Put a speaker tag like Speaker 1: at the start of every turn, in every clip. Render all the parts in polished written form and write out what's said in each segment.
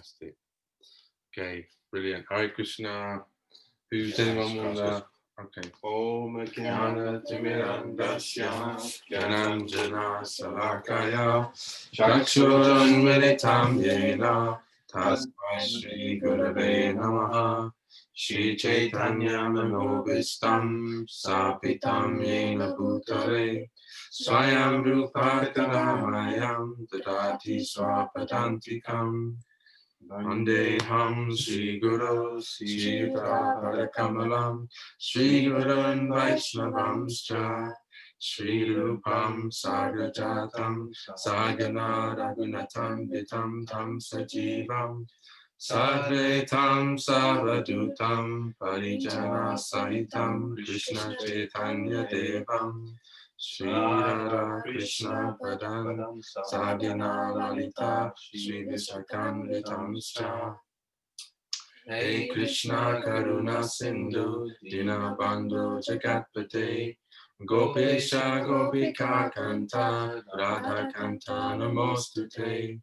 Speaker 1: Fantastic. Okay, brilliant. Hare Krishna. Who's anyone want to? Okay. Om Jnana Timirandasya Jnananjana Salakaya Chakshuram Militam Yena Tasmai Shri Gurave Namaha Shri Chaitanya Manobhistam Sapitam Yena Bhutale Swayam Rupa Kadamayam Dadati Swapadantikam Vandeham Sri Guru Sri Kamalam Sri Gurun Vaishnavamscha Sri Rupam Sagrajatam Sagana Raghunatam Vitam Tam Sajivam Sadvetam Savadutam Parijana Sahitam Krishna Chaitanya Devam Sri Radha Krishna Padam Sadhana Lalita Sri Visakamritamscha Hey Krishna Karuna Sindhu Dinabandhu Jagatpate Gopesha Gopika Kanta Radha Kanta Namostute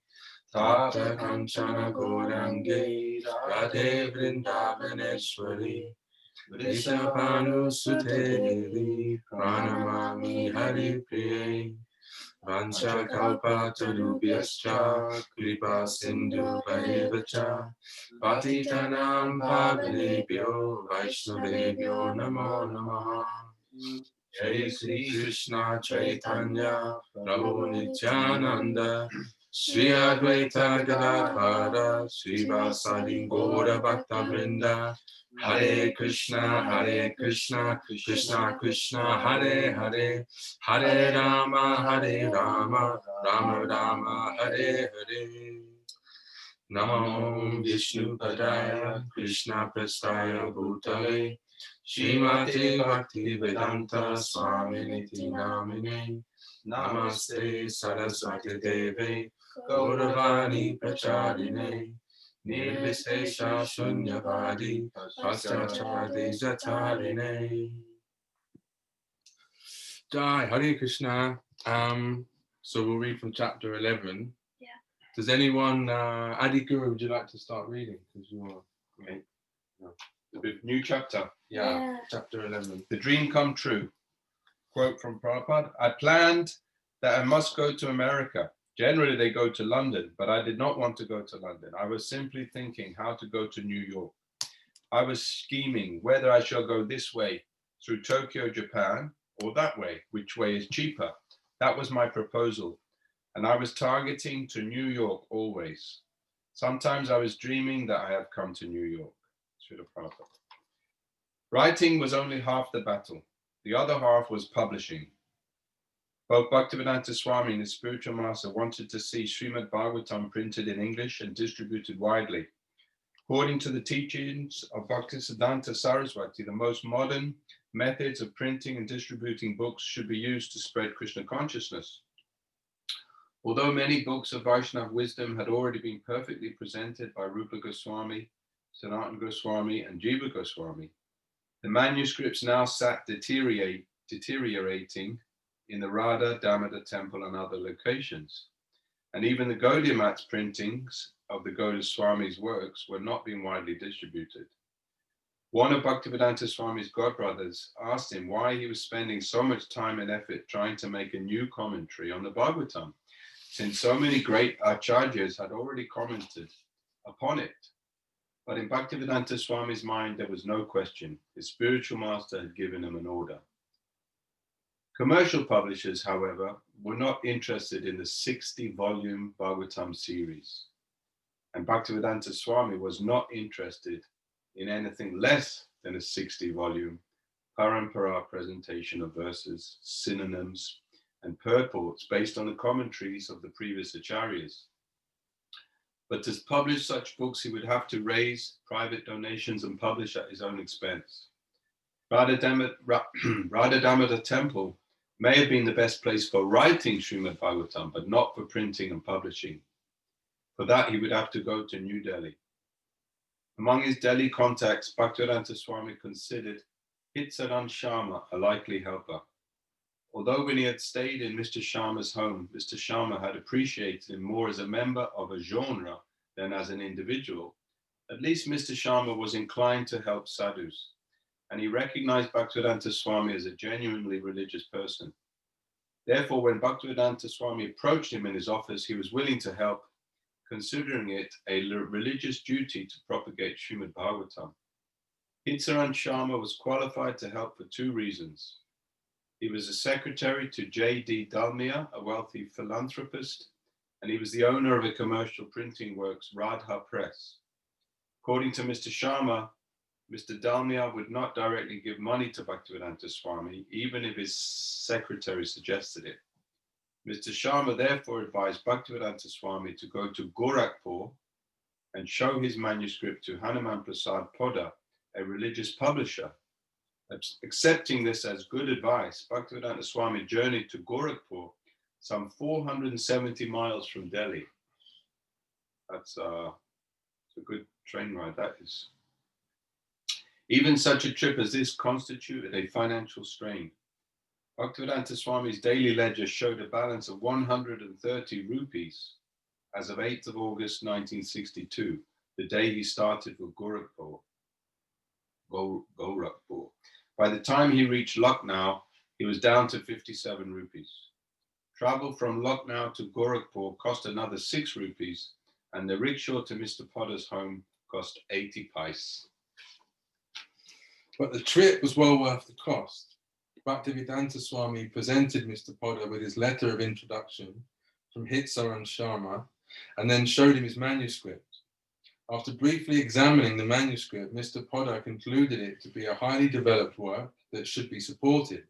Speaker 1: Tapta Kanchana Gorange Radhe Vrindavaneshwari Vrishabhanu Sute Devi Pranamami Hari Priye Vancha Kalpa Tarubhyascha Kripa Sindhu Bhayevacha Patitanam Pavanebhyo Vaishnavebhyo Namo Namaha Jai Sri Krishna Chaitanya Prabhu Nityananda Sri Advaita Gadadhara Srivasadi Gaura Bhakta Vrinda Hare Krishna, Krishna Krishna, Hare Hare, Hare Rama, Rama Rama, Hare Hare. Namo Vishnu Padaya, Krishna Prastaya Bhutale, Srimati Bhakti Vedanta Swami Niti Namine, Namaste Saraswati Deve, Gauravani Pracharine, Nirvishesha Shunyavadi, Paschachadi Jatarine. Jai, Hare Krishna. So we'll read from chapter 11.
Speaker 2: Yeah.
Speaker 1: Does anyone, Adi Guru, would you like to start reading? Because you're
Speaker 3: okay. No. The new chapter.
Speaker 1: Yeah, chapter 11.
Speaker 3: The dream come true. Quote from Prabhupada. I planned that I must go to America. Generally, they go to London, but I did not want to go to London. I was simply thinking how to go to New York. I was scheming whether I shall go this way through Tokyo, Japan, or that way, which way is cheaper. That was my proposal. And I was targeting to New York always. Sometimes I was dreaming that I have come to New York. Srila Prabhupada. Writing was only half the battle. The other half was publishing. Both Bhaktivedanta Swami and his spiritual master wanted to see Srimad Bhagavatam printed in English and distributed widely. According to the teachings of Bhaktisiddhanta Saraswati, the most modern methods of printing and distributing books should be used to spread Krishna consciousness. Although many books of Vaishnava wisdom had already been perfectly presented by Rupa Goswami, Sanatana Goswami, and Jiva Goswami, the manuscripts now sat deteriorating in the Radha Damodar temple and other locations. And even the Gaudiya Math's printings of the Gaudiya Swami's works were not being widely distributed. One of Bhaktivedanta Swami's godbrothers asked him why he was spending so much time and effort trying to make a new commentary on the Bhagavatam, since so many great acharyas had already commented upon it. But in Bhaktivedanta Swami's mind, there was no question. His spiritual master had given him an order. Commercial publishers, however, were not interested in the 60-volume Bhagavatam series. And Bhaktivedanta Swami was not interested in anything less than a 60-volume parampara presentation of verses, synonyms, and purports based on the commentaries of the previous acharyas. But to publish such books, he would have to raise private donations and publish at his own expense. Radha Damodar Temple may have been the best place for writing Srimad Bhagavatam, but not for printing and publishing. For that, he would have to go to New Delhi. Among his Delhi contacts, Bhaktivedanta Swami considered Hitsaran Sharma a likely helper. Although when he had stayed in Mr. Sharma's home, Mr. Sharma had appreciated him more as a member of a genre than as an individual, at least Mr. Sharma was inclined to help sadhus, and he recognized Bhaktivedanta Swami as a genuinely religious person. Therefore, when Bhaktivedanta Swami approached him in his office, he was willing to help, considering it a religious duty to propagate Srimad Bhagavatam. Hitsaran Sharma was qualified to help for two reasons. He was a secretary to J.D. Dalmia, a wealthy philanthropist, and he was the owner of a commercial printing works, Radha Press. According to Mr. Sharma, Mr. Dalmia would not directly give money to Bhaktivedanta Swami, even if his secretary suggested it. Mr. Sharma therefore advised Bhaktivedanta Swami to go to Gorakhpur and show his manuscript to Hanuman Prasad Poddar, a religious publisher. Accepting this as good advice, Bhaktivedanta Swami journeyed to Gorakhpur, some 470 miles from Delhi. That's a good train ride, that is. Even such a trip as this constituted a financial strain. Bhaktivedanta Swami's daily ledger showed a balance of 130 rupees as of 8th of August 1962, the day he started for Gorakhpur. By the time he reached Lucknow, he was down to 57 rupees. Travel from Lucknow to Gorakhpur cost another 6 rupees, and the rickshaw to Mr. Poddar's home cost 80 paise.
Speaker 1: But the trip was well worth the cost. Bhaktivedanta Swami presented Mr. Poddar with his letter of introduction from Hitsaran Sharma and then showed him his manuscript. After briefly examining the manuscript, Mr. Poddar concluded it to be a highly developed work that should be supported.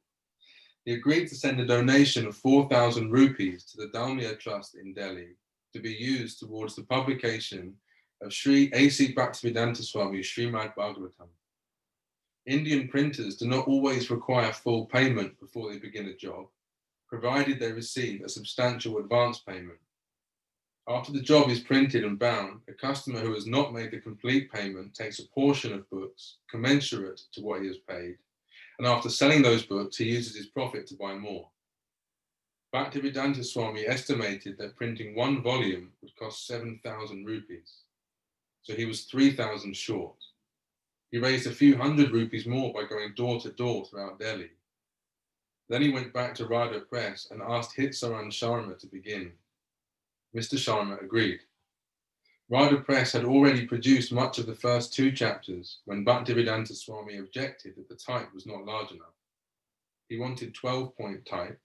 Speaker 1: He agreed to send a donation of 4,000 rupees to the Dalmia Trust in Delhi to be used towards the publication of Sri A.C. Bhaktivedanta Swami's Srimad Bhagavatam. Indian printers do not always require full payment before they begin a job, provided they receive a substantial advance payment. After the job is printed and bound, a customer who has not made the complete payment takes a portion of books commensurate to what he has paid, and after selling those books, he uses his profit to buy more. Bhaktivedanta Swami estimated that printing one volume would cost 7,000 rupees, so he was 3,000 short. He raised a few hundred rupees more by going door to door throughout Delhi. Then he went back to Radha Press and asked Hitsaran Sharma to begin. Mr. Sharma agreed. Radha Press had already produced much of the first 2 chapters when Bhaktivedanta Swami objected that the type was not large enough. He wanted 12-point type,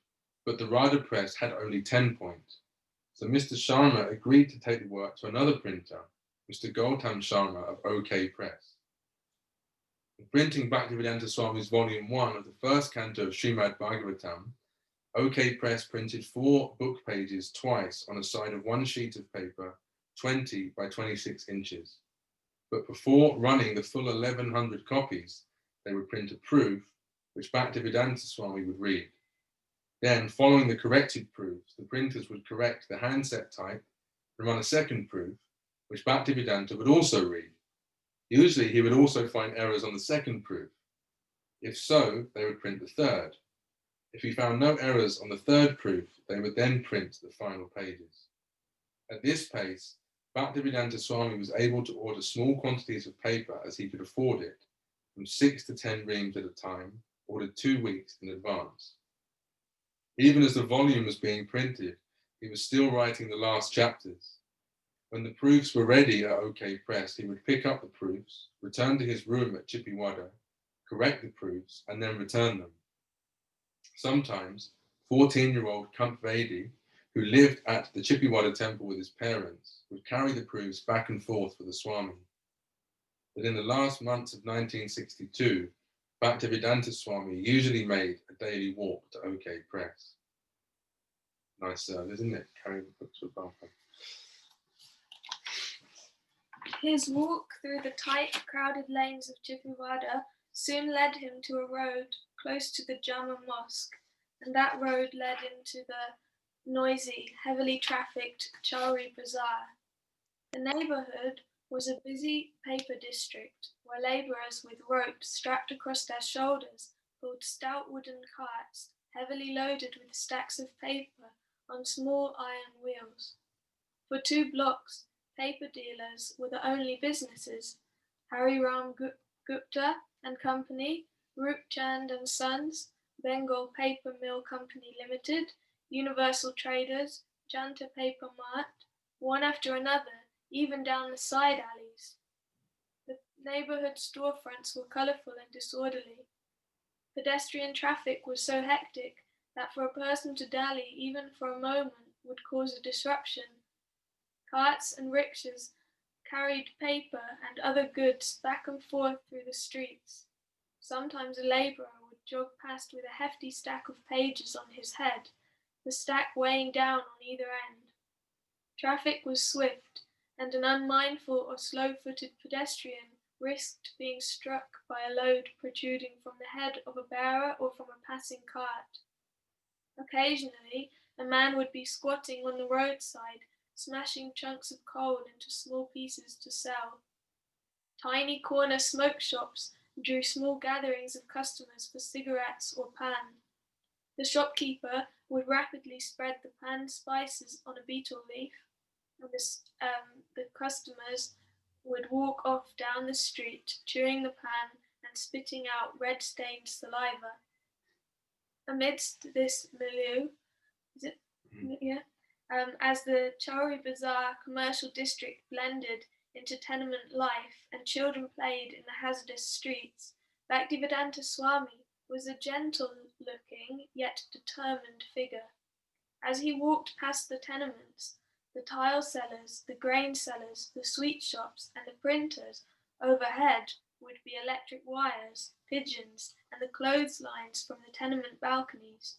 Speaker 1: but the Radha Press had only 10 points. So Mr. Sharma agreed to take the work to another printer, Mr. Gautam Sharma of OK Press. In printing Bhaktivedanta Swami's Volume 1 of the first canto of Srimad Bhagavatam, OK Press printed 4 book pages twice on a side of one sheet of paper, 20 by 26 inches. But before running the full 1,100 copies, they would print a proof, which Bhaktivedanta Swami would read. Then, following the corrected proofs, the printers would correct the handset type and run a second proof, which Bhaktivedanta would also read. Usually, he would also find errors on the second proof. If so, they would print the third. If he found no errors on the third proof, they would then print the final pages. At this pace, Bhaktivedanta Swami was able to order small quantities of paper as he could afford it, from 6 to 10 reams at a time, ordered 2 weeks in advance. Even as the volume was being printed, he was still writing the last chapters. When the proofs were ready at OK Press, he would pick up the proofs, return to his room at Chippiwada, correct the proofs, and then return them. Sometimes, 14-year-old Kamp Vedi, who lived at the Chippiwada temple with his parents, would carry the proofs back and forth for the Swami. But in the last months of 1962, Bhaktivedanta Swami usually made a daily walk to OK Press. Nice service, isn't it? Carrying the books with Bhakti.
Speaker 2: His walk through the tight, crowded lanes of Chippiwada soon led him to a road close to the Jama Mosque, and that road led into the noisy, heavily trafficked Chowri Bazaar. The neighbourhood was a busy paper district where labourers with ropes strapped across their shoulders pulled stout wooden carts heavily loaded with stacks of paper on small iron wheels. For 2 blocks, paper dealers were the only businesses. Hari Ram Gupta and Company, Roopchand and Sons, Bengal Paper Mill Company Limited, Universal Traders, Janta Paper Mart, one after another, even down the side alleys. The neighbourhood storefronts were colourful and disorderly. Pedestrian traffic was so hectic that for a person to dally even for a moment would cause a disruption. Carts and rickshaws carried paper and other goods back and forth through the streets. Sometimes a labourer would jog past with a hefty stack of pages on his head, the stack weighing down on either end. Traffic was swift, and an unmindful or slow-footed pedestrian risked being struck by a load protruding from the head of a bearer or from a passing cart. Occasionally, a man would be squatting on the roadside, smashing chunks of coal into small pieces to sell. Tiny corner smoke shops drew small gatherings of customers for cigarettes or pan. The shopkeeper would rapidly spread the pan spices on a betel leaf, and the customers would walk off down the street, chewing the pan and spitting out red-stained saliva. Amidst this milieu, as the Chowri Bazaar commercial district blended into tenement life and children played in the hazardous streets, Bhaktivedanta Swami was a gentle-looking yet determined figure. As he walked past the tenements, the tile sellers, the grain sellers, the sweet shops, and the printers overhead would be electric wires, pigeons, and the clotheslines from the tenement balconies.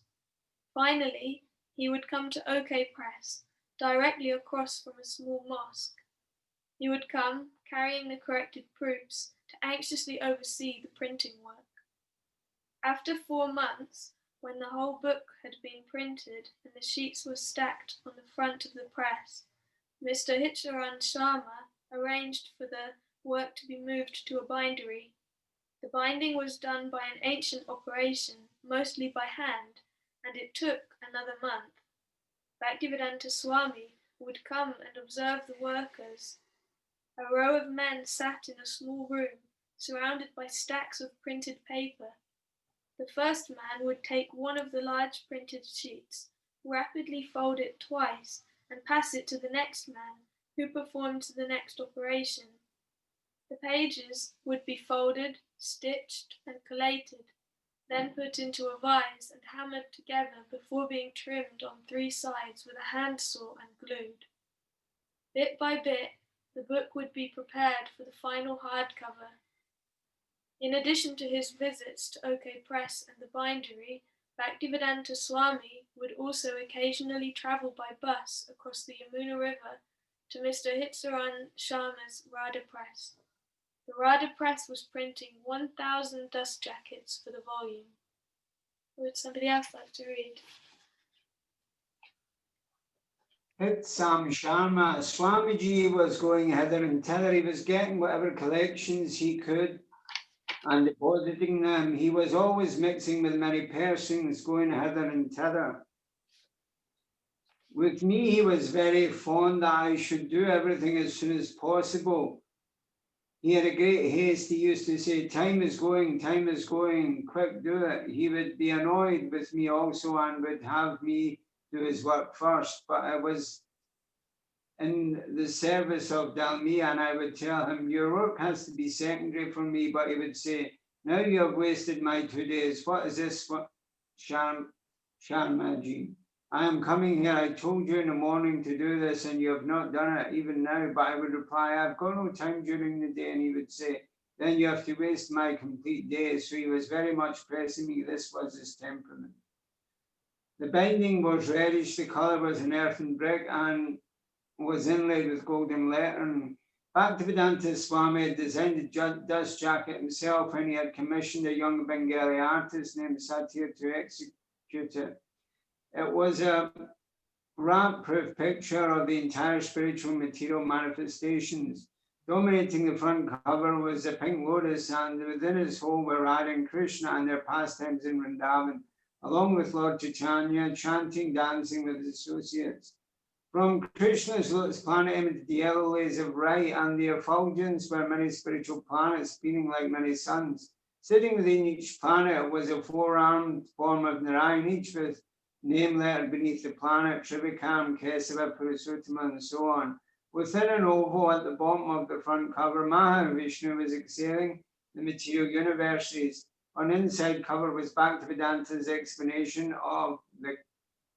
Speaker 2: Finally, he would come to OK Press, directly across from a small mosque. He would come, carrying the corrected proofs, to anxiously oversee the printing work. After 4 months, when the whole book had been printed and the sheets were stacked on the front of the press, Mr. Hitcharan Sharma arranged for the work to be moved to a bindery. The binding was done by an ancient operation, mostly by hand, and it took another month. Bhaktivedanta Swami would come and observe the workers. A row of men sat in a small room, surrounded by stacks of printed paper. The first man would take one of the large printed sheets, rapidly fold it twice, and pass it to the next man, who performed the next operation. The pages would be folded, stitched, and collated, then put into a vise and hammered together before being trimmed on 3 sides with a handsaw and glued. Bit by bit, the book would be prepared for the final hardcover. In addition to his visits to OK Press and the bindery, Bhaktivedanta Swami would also occasionally travel by bus across the Yamuna River to Mr. Hitcharan Sharma's Radha Press. The Radha Press was printing 1,000 dust jackets for the volume. Would somebody else like to read?
Speaker 4: Sharma, Swamiji was going hither and thither. He was getting whatever collections he could and depositing them. He was always mixing with many persons, going hither and thither. With me, he was very fond that I should do everything as soon as possible. He had a great haste. He used to say, time is going, quick, do it. He would be annoyed with me also and would have me do his work first. But I was in the service of Dalmi and I would tell him, your work has to be secondary for me. But he would say, now you have wasted my 2 days. What is this, Sharmaji? I am coming here. I told you in the morning to do this and you have not done it even now. But I would reply, I've got no time during the day. And he would say, then you have to waste my complete day. So he was very much pressing me. This was his temperament. The binding was reddish. The colour was an earthen brick and was inlaid with golden lettering. Bhaktivedanta Swami had designed a dust jacket himself and he had commissioned a young Bengali artist named Satya to execute it. It was a ramp-proof picture of the entire spiritual material manifestations. Dominating the front cover was a pink lotus, and within its whole were Radha and Krishna and their pastimes in Vrindavan, along with Lord Chaitanya, chanting, dancing with his associates. From Krishna's lotus planet emitted the yellow rays of right, and the effulgence were many spiritual planets spinning like many suns. Sitting within each planet was a four-armed form of Narayan, each with name letter beneath the planet, Trivikram, Kesava, Purushotama, and so on. Within an oval at the bottom of the front cover, Mahavishnu was exhaling the material universes. On the inside cover was Bhaktivedanta's explanation of the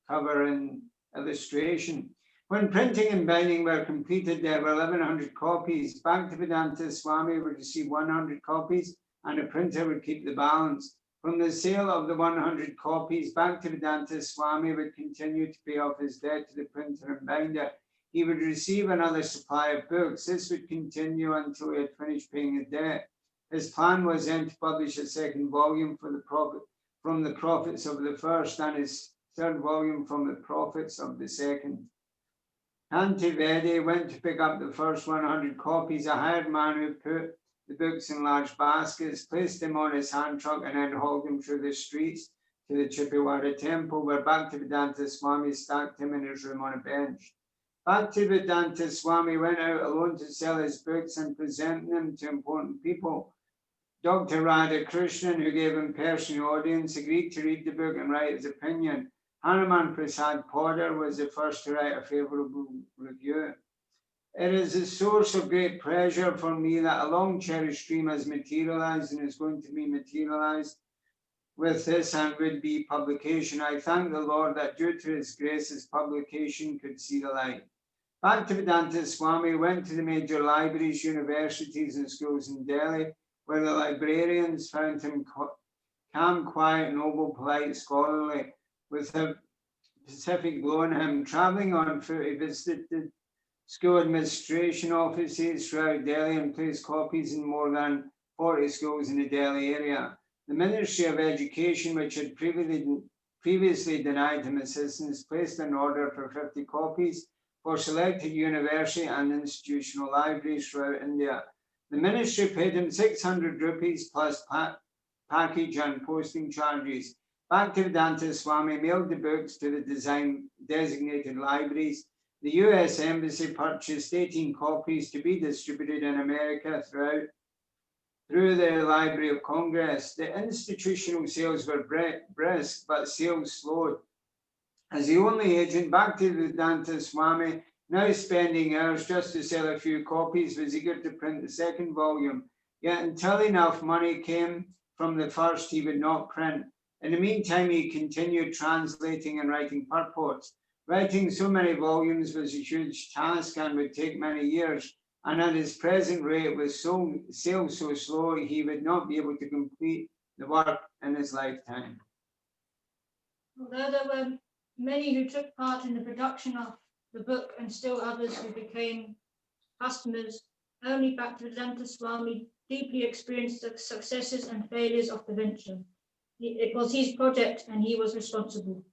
Speaker 4: cover and illustration. When printing and binding were completed, there were 1,100 copies. Bhaktivedanta Swami would receive 100 copies, and a printer would keep the balance. From the sale of the 100 copies, Bhaktivedanta Swami would continue to pay off his debt to the printer and binder. He would receive another supply of books. This would continue until he had finished paying the debt. His plan was then to publish a second volume from the profits of the first, and his third volume from the profits of the second. Canterbury went to pick up the first 100 copies. A hired man who put the books in large baskets, placed them on his hand truck, and then hauled them through the streets to the Chippewa temple, where Bhaktivedanta Swami stacked him in his room on a bench. Bhaktivedanta Swami went out alone to sell his books and present them to important people. Dr. Radha Krishna, who gave him personal audience, agreed to read the book and write his opinion. Hanuman Prasad Poddar was the first to write a favorable review. It is a source of great pleasure for me that a long cherished dream has materialized and is going to be materialized with this and would-be publication. I thank the Lord that due to his grace, his publication could see the light. Bhaktivedanta Swami went to the major libraries, universities, and schools in Delhi, where the librarians found him calm, quiet, noble, polite, scholarly, with a Pacific glow in him. Traveling on foot, he visited school administration offices throughout Delhi and placed copies in more than 40 schools in the Delhi area. The Ministry of Education, which had previously denied him assistance, placed an order for 50 copies for selected university and institutional libraries throughout India. The ministry paid him 600 rupees plus package and posting charges. Bhaktivedanta Swami mailed the books to the designated libraries. The US Embassy purchased 18 copies to be distributed in America through the Library of Congress. The institutional sales were brisk, but sales slowed. As the only agent, Bhaktivedanta Swami, now spending hours just to sell a few copies, was eager to print the second volume. Yet until enough money came from the first, he would not print. In the meantime, he continued translating and writing purports. Writing so many volumes was a huge task and would take many years. And at his present rate, with sales so slow, he would not be able to complete the work in his lifetime.
Speaker 5: Although there were many who took part in the production of the book and still others who became customers, only Bhaktivedanta Swami deeply experienced the successes and failures of the venture. It was his project and he was responsible.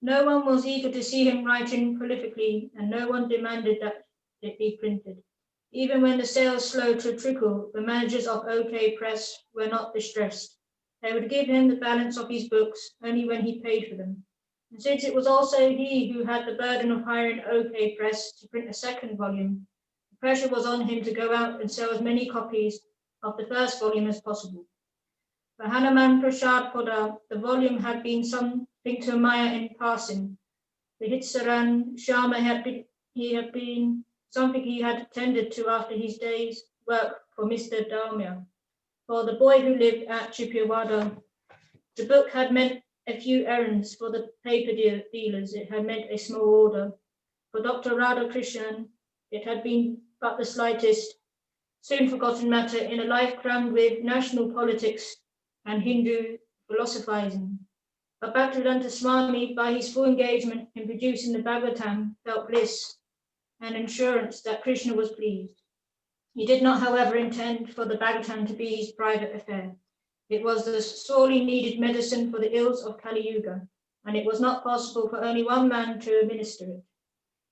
Speaker 5: No one was eager to see him writing prolifically, and no one demanded that it be printed. Even when the sales slowed to a trickle, the managers of OK Press were not distressed. They would give him the balance of his books only when he paid for them. And since it was also he who had the burden of hiring OK Press to print a second volume, the pressure was on him to go out and sell as many copies of the first volume as possible. For Hanuman Prasad Poddar, the volume had been something to admire in passing. The Hitsaran Sharma had been something he had attended to after his day's work for Mr. Dalmia. For the boy who lived at Chippewa, the book had meant a few errands. For the paper dealers, it had meant a small order. For Dr. Radha Krishna, it had been but the slightest, soon forgotten matter in a life crammed with national politics and Hindu philosophizing. But Bhaktivedanta Swami, by his full engagement in producing the Bhagavatam, felt bliss and assurance that Krishna was pleased. He did not, however, intend for the Bhagavatam to be his private affair. It was the sorely needed medicine for the ills of Kali Yuga, and it was not possible for only one man to administer it.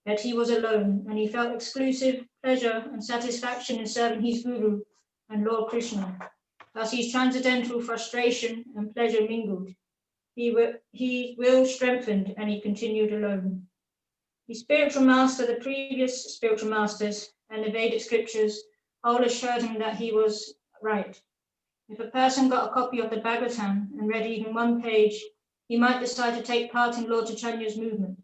Speaker 5: Yet he was alone, and he felt exclusive pleasure and satisfaction in serving his Guru and Lord Krishna. Thus his transcendental frustration and pleasure mingled. He will strengthened, and he continued alone. The spiritual master, the previous spiritual masters, and the Vedic scriptures all assured him that he was right. If a person got a copy of the Bhagavatam and read even one page, he might decide to take part in Lord Chaitanya's movement.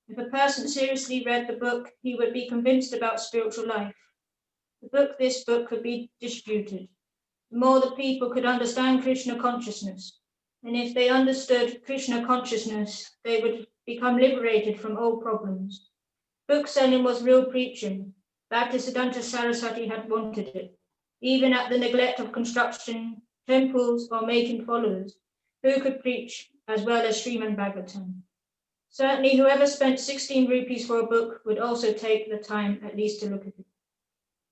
Speaker 5: If a person seriously read the book, he would be convinced about spiritual life. This book could be distributed. The more the people could understand Krishna consciousness, and if they understood Krishna consciousness, they would become liberated from all problems. Book selling was real preaching. Bhaktisiddhanta Saraswati had wanted it, even at the neglect of construction, temples, or making followers, who could preach as well as Srimad Bhagavatam. Certainly, whoever spent 16 rupees for a book would also take the time at least to look at it.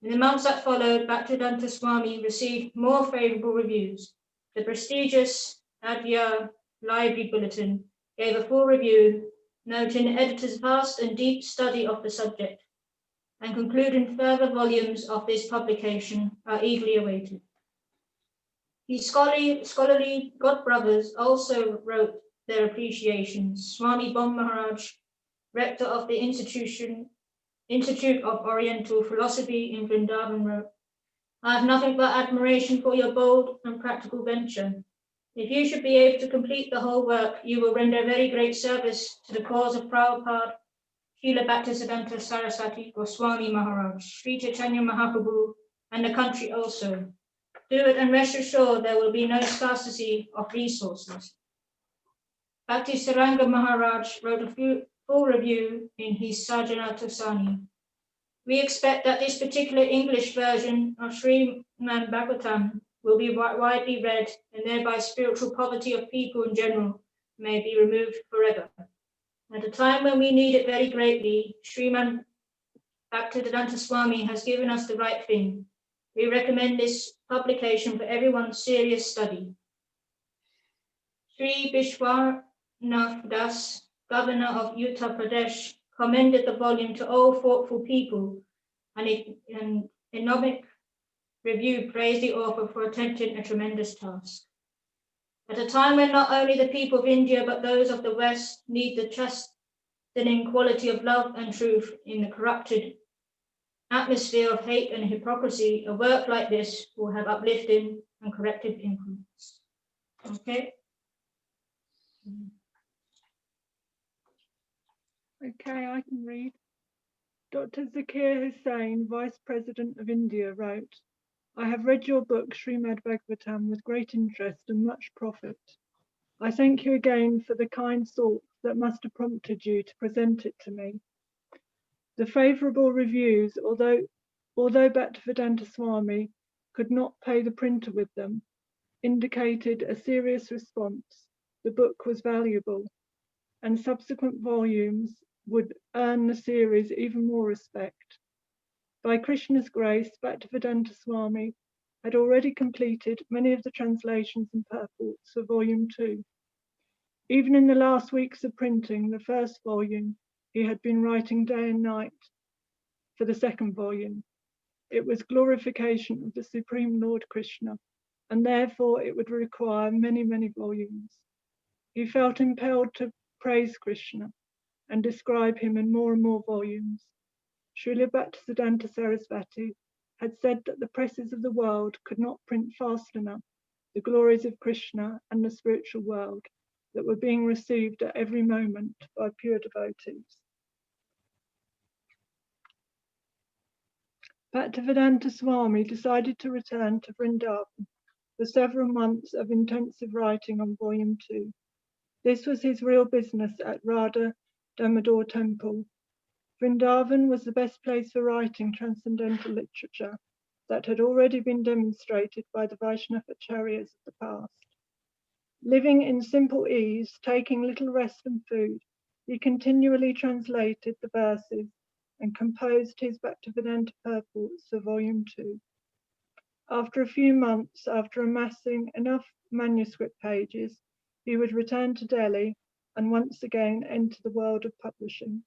Speaker 5: In the months that followed, Bhaktisiddhanta Swami received more favorable reviews. The prestigious Adya Library Bulletin gave a full review, noting the editor's vast and deep study of the subject, and concluding further volumes of this publication are eagerly awaited. His scholarly godbrothers also wrote their appreciations. Swami Bon Maharaj, rector of the Institute of Oriental Philosophy in Vrindavan, wrote, "I have nothing but admiration for your bold and practical venture. If you should be able to complete the whole work, you will render very great service to the cause of Prabhupada, Srila Bhaktisiddhanta Saraswati, Goswami Maharaj, Sri Chaitanya Mahaprabhu, and the country also. Do it and rest assured there will be no scarcity of resources." Bhakti Saranga Maharaj wrote a full review in his Sarjanata Sani. "We expect that this particular English version of Srimad Bhagavatam will be widely read, and thereby spiritual poverty of people in general may be removed forever. At a time when we need it very greatly, Srimad Bhaktisiddhanta Swami has given us the right thing. We recommend this publication for everyone's serious study." Sri Vishwanath Das, governor of Uttar Pradesh, commended the volume to all thoughtful people, and an economic review praised the author for attempting a tremendous task. At a time when not only the people of India but those of the West need the chastening quality of love and truth in the corrupted atmosphere of hate and hypocrisy, a work like this will have uplifting and corrective influence. Okay?
Speaker 6: Okay, I can read. Dr. Zakir Hussain, Vice President of India, wrote, "I have read your book, Srimad Bhagavatam, with great interest and much profit. I thank you again for the kind thoughts that must have prompted you to present it to me. The favourable reviews, although Bhaktisiddhanta Swami could not pay the printer with them, indicated a serious response. The book was valuable, and subsequent volumes would earn the series even more respect. By Krishna's grace, Bhaktisiddhanta Swami had already completed many of the translations and purports for Volume 2. Even in the last weeks of printing the first volume, he had been writing day and night for the second volume. It was glorification of the Supreme Lord Krishna, and therefore it would require many, many volumes. He felt impelled to praise Krishna and describe him in more and more volumes. Srila Bhaktisiddhanta Saraswati had said that the presses of the world could not print fast enough the glories of Krishna and the spiritual world that were being received at every moment by pure devotees. Bhaktisiddhanta Swami decided to return to Vrindavan for several months of intensive writing on Volume 2. This was his real business at Radha Damodar Temple. Vrindavan was the best place for writing transcendental literature that had already been demonstrated by the Vaishnava acharyas of the past. Living in simple ease, taking little rest and food, he continually translated the verses and composed his Bhaktivedanta purports for Volume 2. After a few months, after amassing enough manuscript pages, he would return to Delhi and once again enter the world of publishing.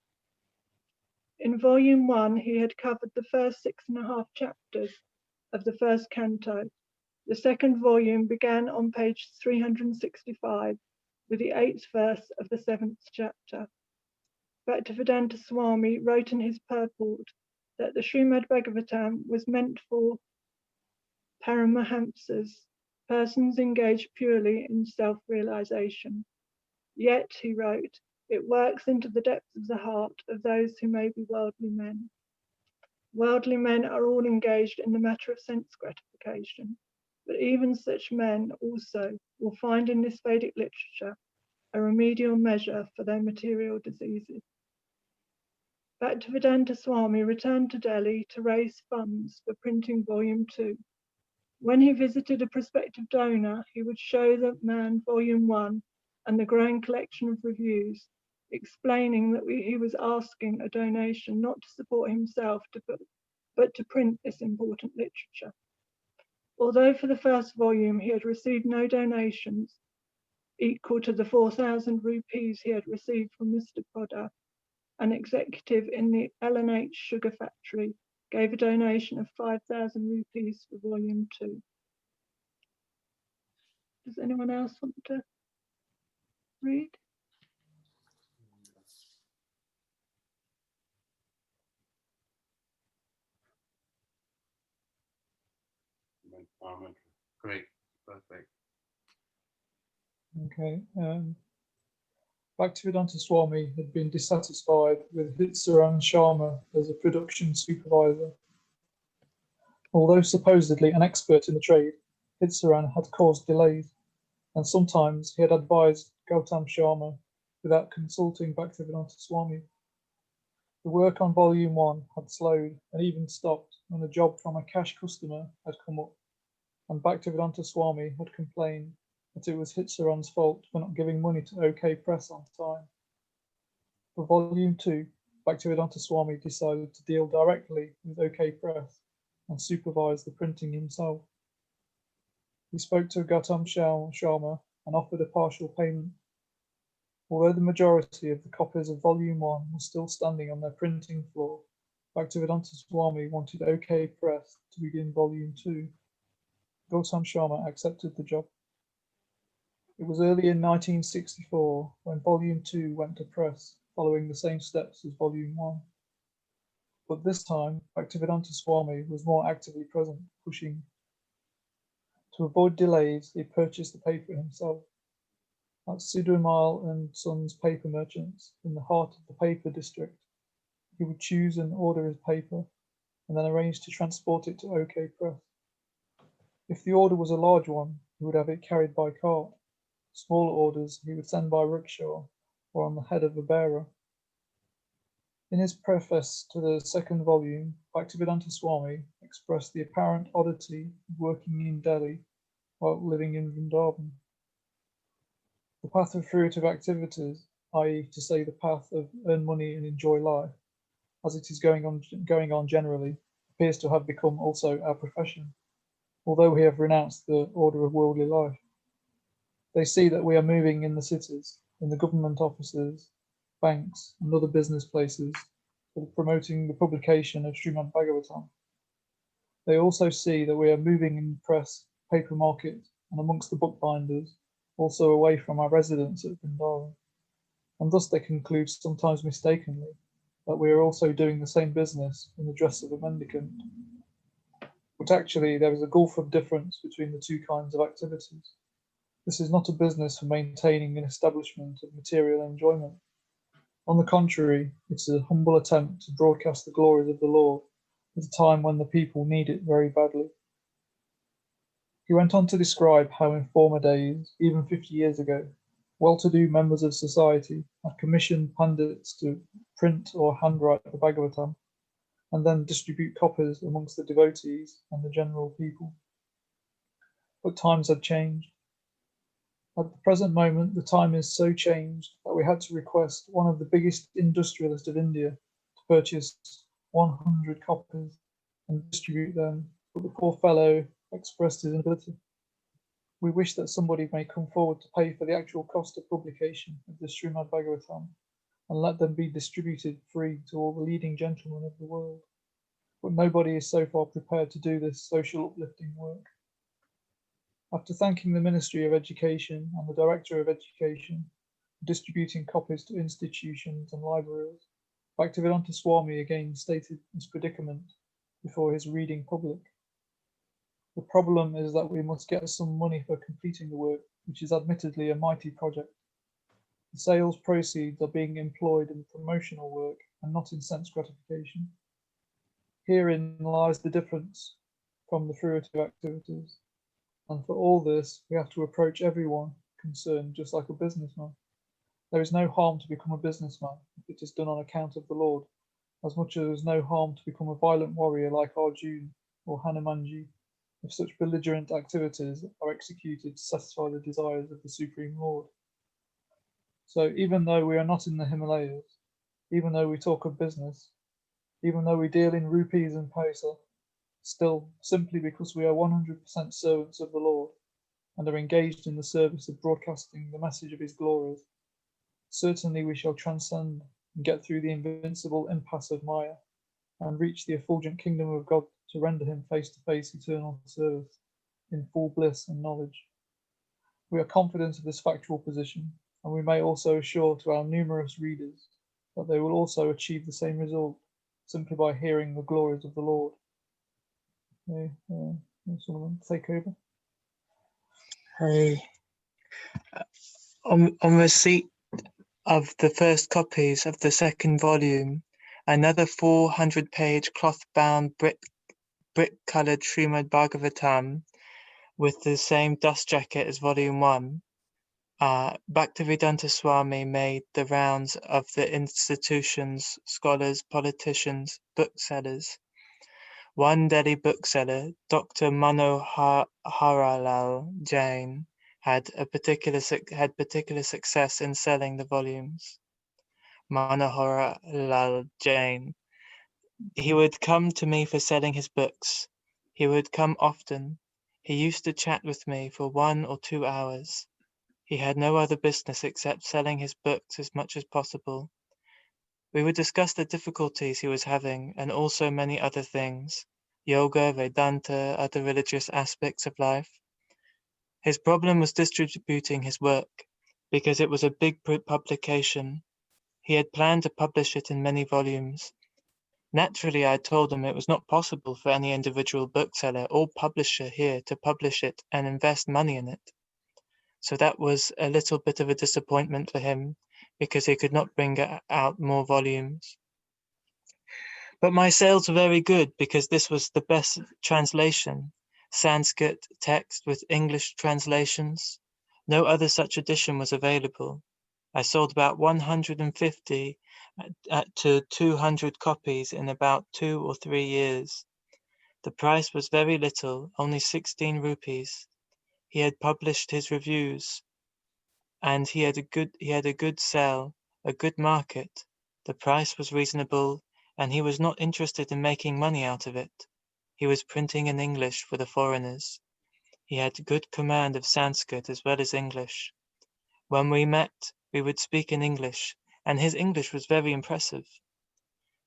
Speaker 6: In Volume 1, he had covered the first 6.5 chapters of the first canto. The second volume began on page 365 with the 8th verse of the 7th chapter. Bhaktivedanta Swami wrote in his purport that the Srimad Bhagavatam was meant for Paramahamsas, persons engaged purely in self-realization. Yet, he wrote, it works into the depths of the heart of those who may be worldly men. Worldly men are all engaged in the matter of sense gratification, but even such men also will find in this Vedic literature a remedial measure for their material diseases. Bhaktivedanta Swami returned to Delhi to raise funds for printing Volume 2. When he visited a prospective donor, he would show the man Volume 1 and the growing collection of reviews, explaining that he was asking a donation not to support himself, but to print this important literature. Although for the first volume he had received no donations equal to the 4,000 rupees he had received from Mr. Poddar, an executive in the L&H sugar factory gave a donation of 5,000 rupees for Volume 2. Does anyone else want to read?
Speaker 1: Great, perfect.
Speaker 7: Okay. Bhaktivedanta Swami had been dissatisfied with Hitsaran Sharma as a production supervisor. Although supposedly an expert in the trade, Hitsaran had caused delays, and sometimes he had advised Gautam Sharma without consulting Bhaktivedanta Swami. The work on Volume 1 had slowed and even stopped when a job from a cash customer had come up, and Bhaktivedanta Swami had complained that it was Hitsaran's fault for not giving money to OK Press on time. For Volume 2, Bhaktivedanta Swami decided to deal directly with OK Press and supervise the printing himself. He spoke to Gautam Sharma and offered a partial payment. Although the majority of the copies of Volume 1 were still standing on their printing floor, Bhaktivedanta Swami wanted OK Press to begin Volume 2. Gautam Sharma accepted the job. It was early in 1964 when Volume 2 went to press, following the same steps as Volume 1. But this time, Bhaktivedanta Swami was more actively present, pushing. To avoid delays, he purchased the paper himself. At Sidhumal and Sons Paper Merchants, in the heart of the paper district, he would choose and order his paper, and then arrange to transport it to OK Press. If the order was a large one, he would have it carried by cart. Smaller orders he would send by rickshaw or on the head of a bearer. In his preface to the second volume, Bhaktivedanta Swami expressed the apparent oddity of working in Delhi while living in Vrindavan. The path of fruitive activities, i.e. to say the path of earn money and enjoy life, as it is going on generally, appears to have become also our profession, although we have renounced the order of worldly life. They see that we are moving in the cities, in the government offices, banks, and other business places for promoting the publication of Srimad Bhagavatam. They also see that we are moving in the press, paper market, and amongst the bookbinders, also away from our residence at Vrindavan. And thus they conclude, sometimes mistakenly, that we are also doing the same business in the dress of a mendicant. But actually, there is a gulf of difference between the two kinds of activities. This is not a business for maintaining an establishment of material enjoyment. On the contrary, it is a humble attempt to broadcast the glories of the Lord at a time when the people need it very badly. He went on to describe how in former days, even 50 years ago, well-to-do members of society had commissioned pandits to print or handwrite the Bhagavatam and then distribute copies amongst the devotees and the general people. But times had changed. At the present moment, the time is so changed that we had to request one of the biggest industrialists of India to purchase 100 copies and distribute them, but the poor fellow expressed his inability. We wish that somebody may come forward to pay for the actual cost of publication of the Srimad Bhagavatam and let them be distributed free to all the leading gentlemen of the world. But nobody is so far prepared to do this social uplifting work. After thanking the Ministry of Education and the Director of Education, distributing copies to institutions and libraries. Bhaktivedanta Swami again stated his predicament before his reading public. The problem is that we must get some money for completing the work, which is admittedly a mighty project. The sales proceeds are being employed in promotional work and not in sense gratification. Herein lies the difference from the fruitive activities. And for all this, we have to approach everyone concerned just like a businessman. There is no harm to become a businessman if it is done on account of the Lord, as much as there is no harm to become a violent warrior like Arjuna or Hanumanji, if such belligerent activities are executed to satisfy the desires of the Supreme Lord. So even though we are not in the Himalayas, even though we talk of business, even though we deal in rupees and paisa, still, simply because we are 100% servants of the Lord and are engaged in the service of broadcasting the message of his glories, certainly we shall transcend and get through the invincible impasse of Maya and reach the effulgent kingdom of God to render him face-to-face eternal service in full bliss and knowledge. We are confident of this factual position, and we may also assure to our numerous readers that they will also achieve the same result simply by hearing the glories of the Lord. May someone take over?
Speaker 8: Hare. On receipt of the first copies of the second volume, another 400-page cloth-bound brick-coloured Srimad Bhagavatam with the same dust jacket as Volume 1, Bhaktivedanta Swami made the rounds of the institutions, scholars, politicians, booksellers. One Delhi bookseller, Dr. Manoharlal Jain, had particular success in selling the volumes. Manoharlal Jain. He would come to me for selling his books. He would come often. He used to chat with me for 1 or 2 hours. He had no other business except selling his books as much as possible. We would discuss the difficulties he was having and also many other things, yoga, Vedanta, other religious aspects of life. His problem was distributing his work, because it was a big publication. He had planned to publish it in many volumes. Naturally, I told him it was not possible for any individual bookseller or publisher here to publish it and invest money in it. So that was a little bit of a disappointment for him, because he could not bring out more volumes. But my sales were very good because this was the best translation, Sanskrit text with English translations. No other such edition was available. I sold about 150 to 200 copies in about 2 or 3 years. The price was very little, only 16 rupees. He had published his reviews, and he had a good sell, a good market. The price was reasonable, and he was not interested in making money out of it. He was printing in English for the foreigners. He had good command of Sanskrit as well as English. When we met, we would speak in English, and his English was very impressive.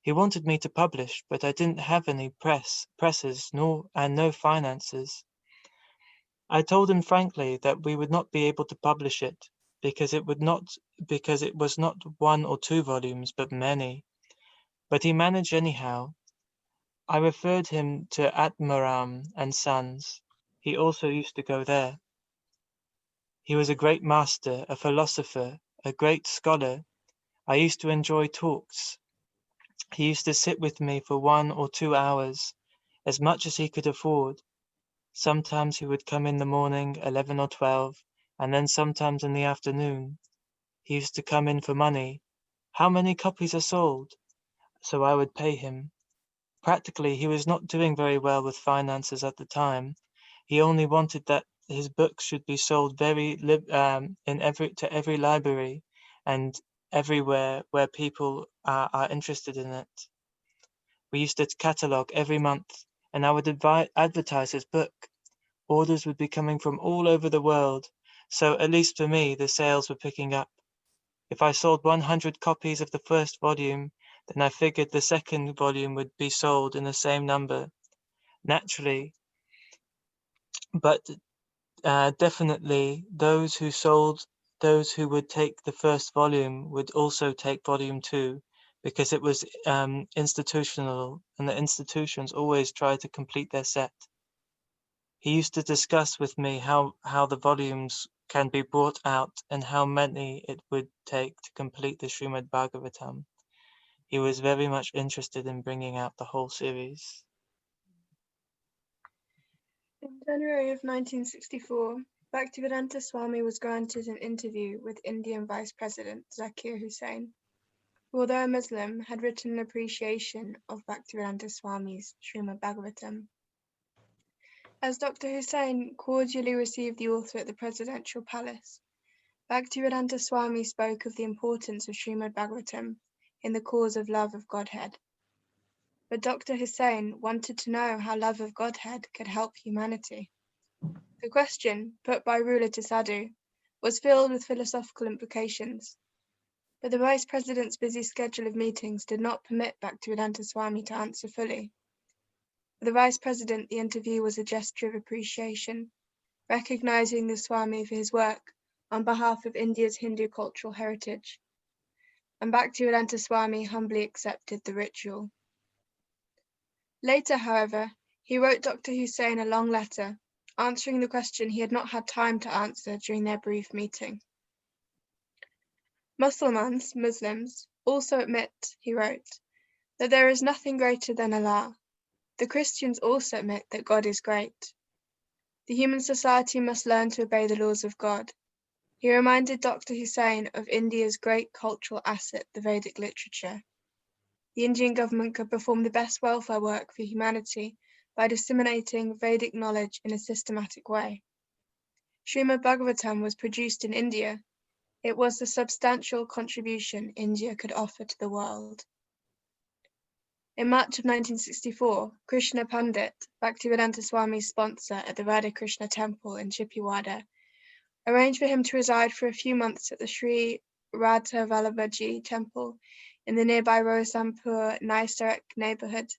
Speaker 8: He wanted me to publish, but I didn't have any presses, and no finances. I told him frankly that we would not be able to publish it, because it was not 1 or 2 volumes, but many. But he managed anyhow. I referred him to Atmaram and Sons. He also used to go there. He was a great master, a philosopher, a great scholar. I used to enjoy talks. He used to sit with me for 1 or 2 hours, as much as he could afford. Sometimes he would come in the morning, 11 or 12, and then sometimes in the afternoon. He used to come in for money. How many copies are sold? So I would pay him. Practically, he was not doing very well with finances at the time. He only wanted that his books should be sold to every library and everywhere where people are interested in it. We used to catalogue every month, and I would advertise his book. Orders would be coming from all over the world, so at least for me, the sales were picking up. If I sold 100 copies of the first volume, then I figured the second volume would be sold in the same number. Naturally, but definitely those who sold those who would take the first volume would also take volume 2, because it was institutional, and the institutions always try to complete their set. He used to discuss with me how the volumes can be brought out and how many it would take to complete the Srimad Bhagavatam. He was very much interested in bringing out the whole series.
Speaker 9: In January of 1964, Bhaktivedanta Swami was granted an interview with Indian Vice President Zakir Hussain, who, although a Muslim, had written an appreciation of Bhaktivedanta Swami's Srimad Bhagavatam. As Dr. Hussain cordially received the author at the presidential palace, Bhaktivedanta Swami spoke of the importance of Srimad Bhagavatam in the cause of love of Godhead. But Dr. Hussain wanted to know how love of Godhead could help humanity. The question, put by ruler to Sadhu, was filled with philosophical implications, but the Vice President's busy schedule of meetings did not permit Bhaktivedanta Swami to answer fully. For the Vice President, the interview was a gesture of appreciation, recognizing the Swami for his work on behalf of India's Hindu cultural heritage, and Bhaktivedanta Swami humbly accepted the ritual. Later, however, he wrote Dr. Hussain a long letter, answering the question he had not had time to answer during their brief meeting. Muslims, also admit, he wrote, that there is nothing greater than Allah. The Christians also admit that God is great. The human society must learn to obey the laws of God. He reminded Dr. Hussain of India's great cultural asset, the Vedic literature. The Indian government could perform the best welfare work for humanity by disseminating Vedic knowledge in a systematic way. Srimad Bhagavatam was produced in India. It was the substantial contribution India could offer to the world. In March of 1964, Krishna Pandit, Bhaktivedanta Swami's sponsor at the Radha Krishna temple in Chippiwada, arranged for him to reside for a few months at the Sri Radha Vallabhaji temple in the nearby Rosampur Naisarak neighborhood.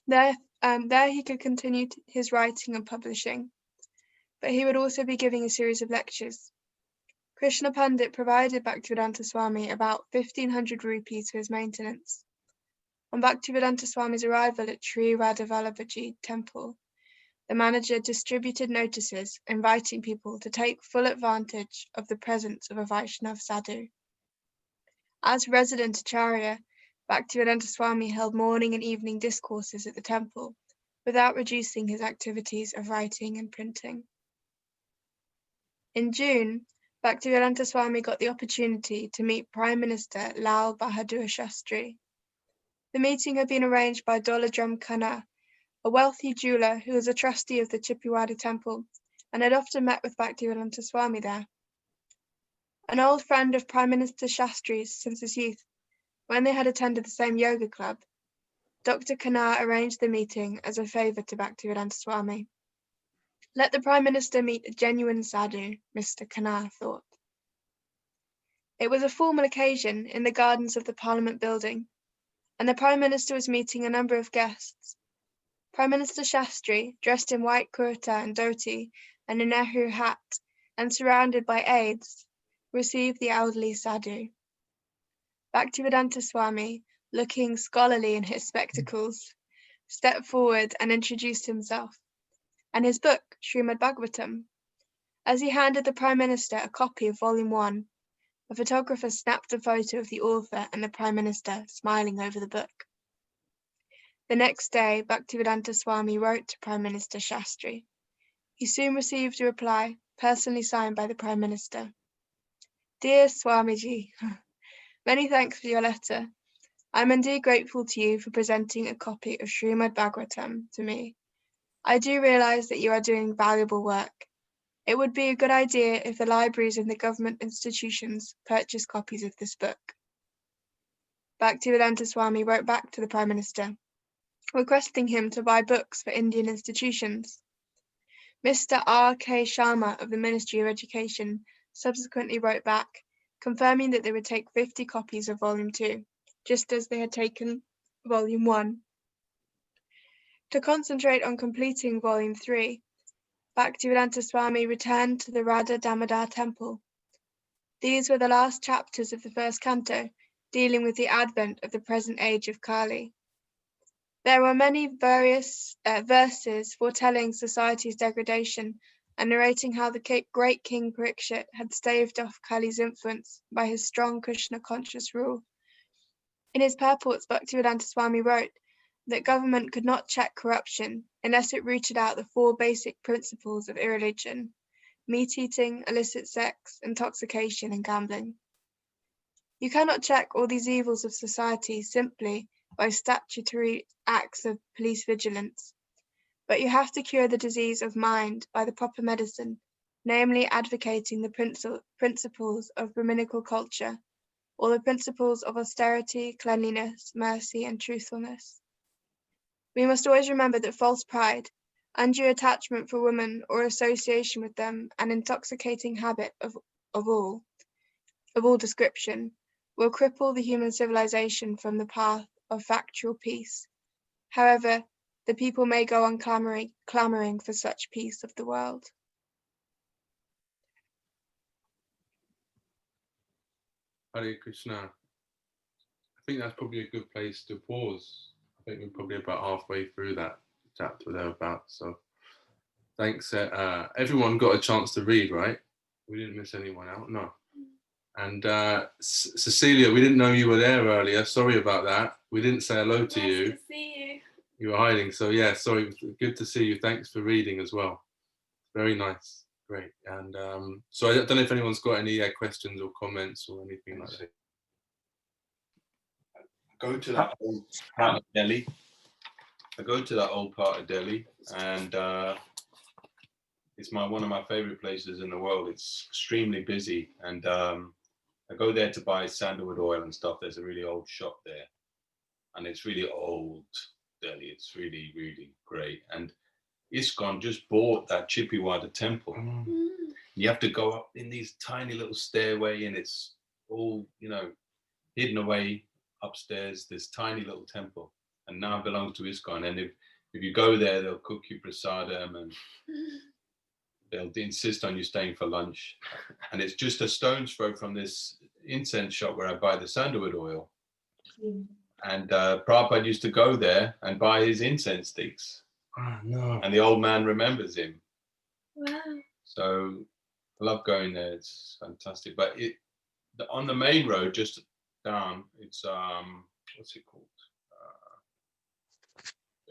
Speaker 9: There he could continue his writing and publishing, but he would also be giving a series of lectures. Krishna Pandit provided Bhaktivedanta Swami about 1,500 rupees for his maintenance. On Bhaktivedanta Swami's arrival at Sri Radha Vallabhaji temple, the manager distributed notices inviting people to take full advantage of the presence of a Vaishnav sadhu. As resident Acharya, Bhaktivedanta Swami held morning and evening discourses at the temple without reducing his activities of writing and printing. In June, Bhaktivedanta Swami got the opportunity to meet Prime Minister Lal Bahadur Shastri. The meeting had been arranged by Doladram Khanna, a wealthy jeweler who was a trustee of the Chippiwada temple and had often met with Bhaktivedanta Swami there. An old friend of Prime Minister Shastri's since his youth, when they had attended the same yoga club, Dr. Khanna arranged the meeting as a favour to Bhaktivedanta Swami. Let the Prime Minister meet a genuine sadhu, Mr. Khanna thought. It was a formal occasion in the gardens of the Parliament building, and the Prime Minister was meeting a number of guests. Prime Minister Shastri, dressed in white kurta and dhoti and a Nehru hat, and surrounded by aides, received the elderly sadhu. Bhaktivedanta Swami, looking scholarly in his spectacles, stepped forward and introduced himself, and his book, Srimad Bhagavatam. As he handed the Prime Minister a copy of Volume 1, a photographer snapped a photo of the author and the Prime Minister smiling over the book. The next day, Bhaktivedanta Swami wrote to Prime Minister Shastri. He soon received a reply, personally signed by the Prime Minister. Dear Swamiji, many thanks for your letter. I am indeed grateful to you for presenting a copy of Srimad Bhagavatam to me. I do realize that you are doing valuable work. It would be a good idea if the libraries and the government institutions purchase copies of this book. Bhaktivedanta Swami wrote back to the Prime Minister, requesting him to buy books for Indian institutions. Mr. R.K. Sharma of the Ministry of Education subsequently wrote back, confirming that they would take 50 copies of Volume 2, just as they had taken Volume 1. To concentrate on completing Volume 3, Bhaktivedanta Swami returned to the Radha Damodar temple These were the last chapters of the first canto, dealing with the advent of the present age of Kali. There were many various verses foretelling society's degradation and narrating how the great King Parikshit had staved off Kali's influence by his strong Krishna-conscious rule. In his purports, Bhaktivedanta Swami wrote that government could not check corruption unless it rooted out the 4 basic principles of irreligion: meat eating, illicit sex, intoxication, and gambling. You cannot check all these evils of society simply by statutory acts of police vigilance, but you have to cure the disease of mind by the proper medicine, namely advocating the principles of Brahminical culture, or the principles of austerity, cleanliness, mercy, and truthfulness. We must always remember that false pride, undue attachment for women or association with them, and intoxicating habit of all description, will cripple the human civilization from the path of factual peace. However, the people may go on clamoring for such peace of the world.
Speaker 1: Hare Krishna. I think that's probably a good place to pause. I think we're probably about halfway through that chapter thereabouts. So thanks. Everyone got a chance to read, right? We didn't miss anyone out, no. And Cecilia, we didn't know you were there earlier. Sorry about that. We didn't say hello to you.
Speaker 2: Nice to see you.
Speaker 1: You were hiding. So yeah, sorry. Good to see you. Thanks for reading as well. Very nice. Great. And so I don't know if anyone's got any questions or comments or anything like that.
Speaker 3: Go to that old part of Delhi. I go to that old part of Delhi, and it's one of my favorite places in the world. It's extremely busy, and I go there to buy sandalwood oil and stuff. There's a really old shop there, and it's really old Delhi. It's really, really great. And ISKCON just bought that Chippiwada temple. You have to go up in these tiny little stairway, and it's all, hidden away upstairs, this tiny little temple, and now it belongs to ISKCON. And if you go there, they'll cook you prasadam, and they'll insist on you staying for lunch. And it's just a stone's throw from this incense shop where I buy the sandalwood oil. And Prabhupada used to go there and buy his incense sticks.
Speaker 1: Oh, no.
Speaker 3: And the old man remembers him.
Speaker 2: Wow.
Speaker 3: So I love going there. It's fantastic. But on the main road, just down, it's what's it called?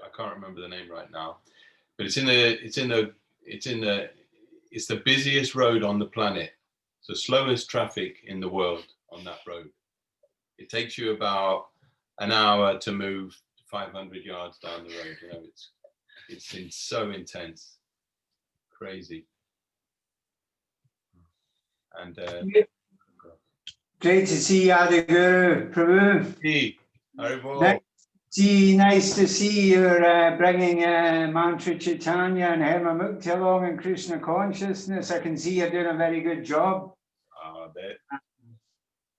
Speaker 3: I can't remember the name right now. But it's the busiest road on the planet. It's the slowest traffic in the world on that road. It takes you about an hour to move 500 yards down the road. It's so intense, crazy. And
Speaker 4: great to see you, Adi Guru, Prabhu.
Speaker 3: hey, Hare
Speaker 4: Nice to see you're bringing Mantra Chaitanya and Hema Mukti along in Krishna consciousness. I can see you're doing a very good job.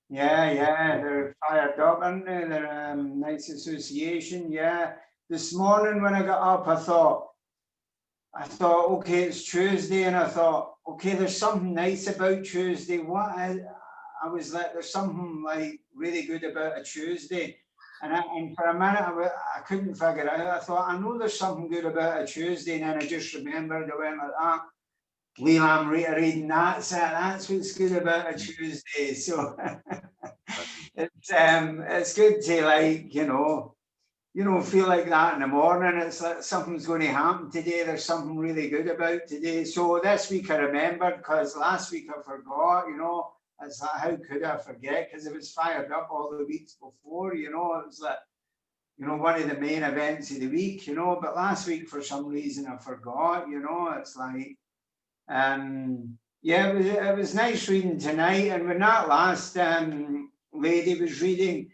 Speaker 4: Yeah, they're fired up, aren't they? They're nice association. Yeah, this morning when I got up, I thought, okay, it's Tuesday, and I thought, okay, there's something nice about Tuesday. I was like, there's something like really good about a Tuesday. And for a minute, I couldn't figure it out. I thought, I know there's something good about a Tuesday, and then I just remembered, I went like that. Lilamrta reading that's what's good about a Tuesday. So it's good to feel like that in the morning. It's like something's going to happen today. There's something really good about today. So this week I remembered, because last week I forgot. It's like, how could I forget? Because it was fired up all the weeks before. It was like, one of the main events of the week. But last week for some reason I forgot. It's like. It was nice reading tonight, and when that last lady was reading,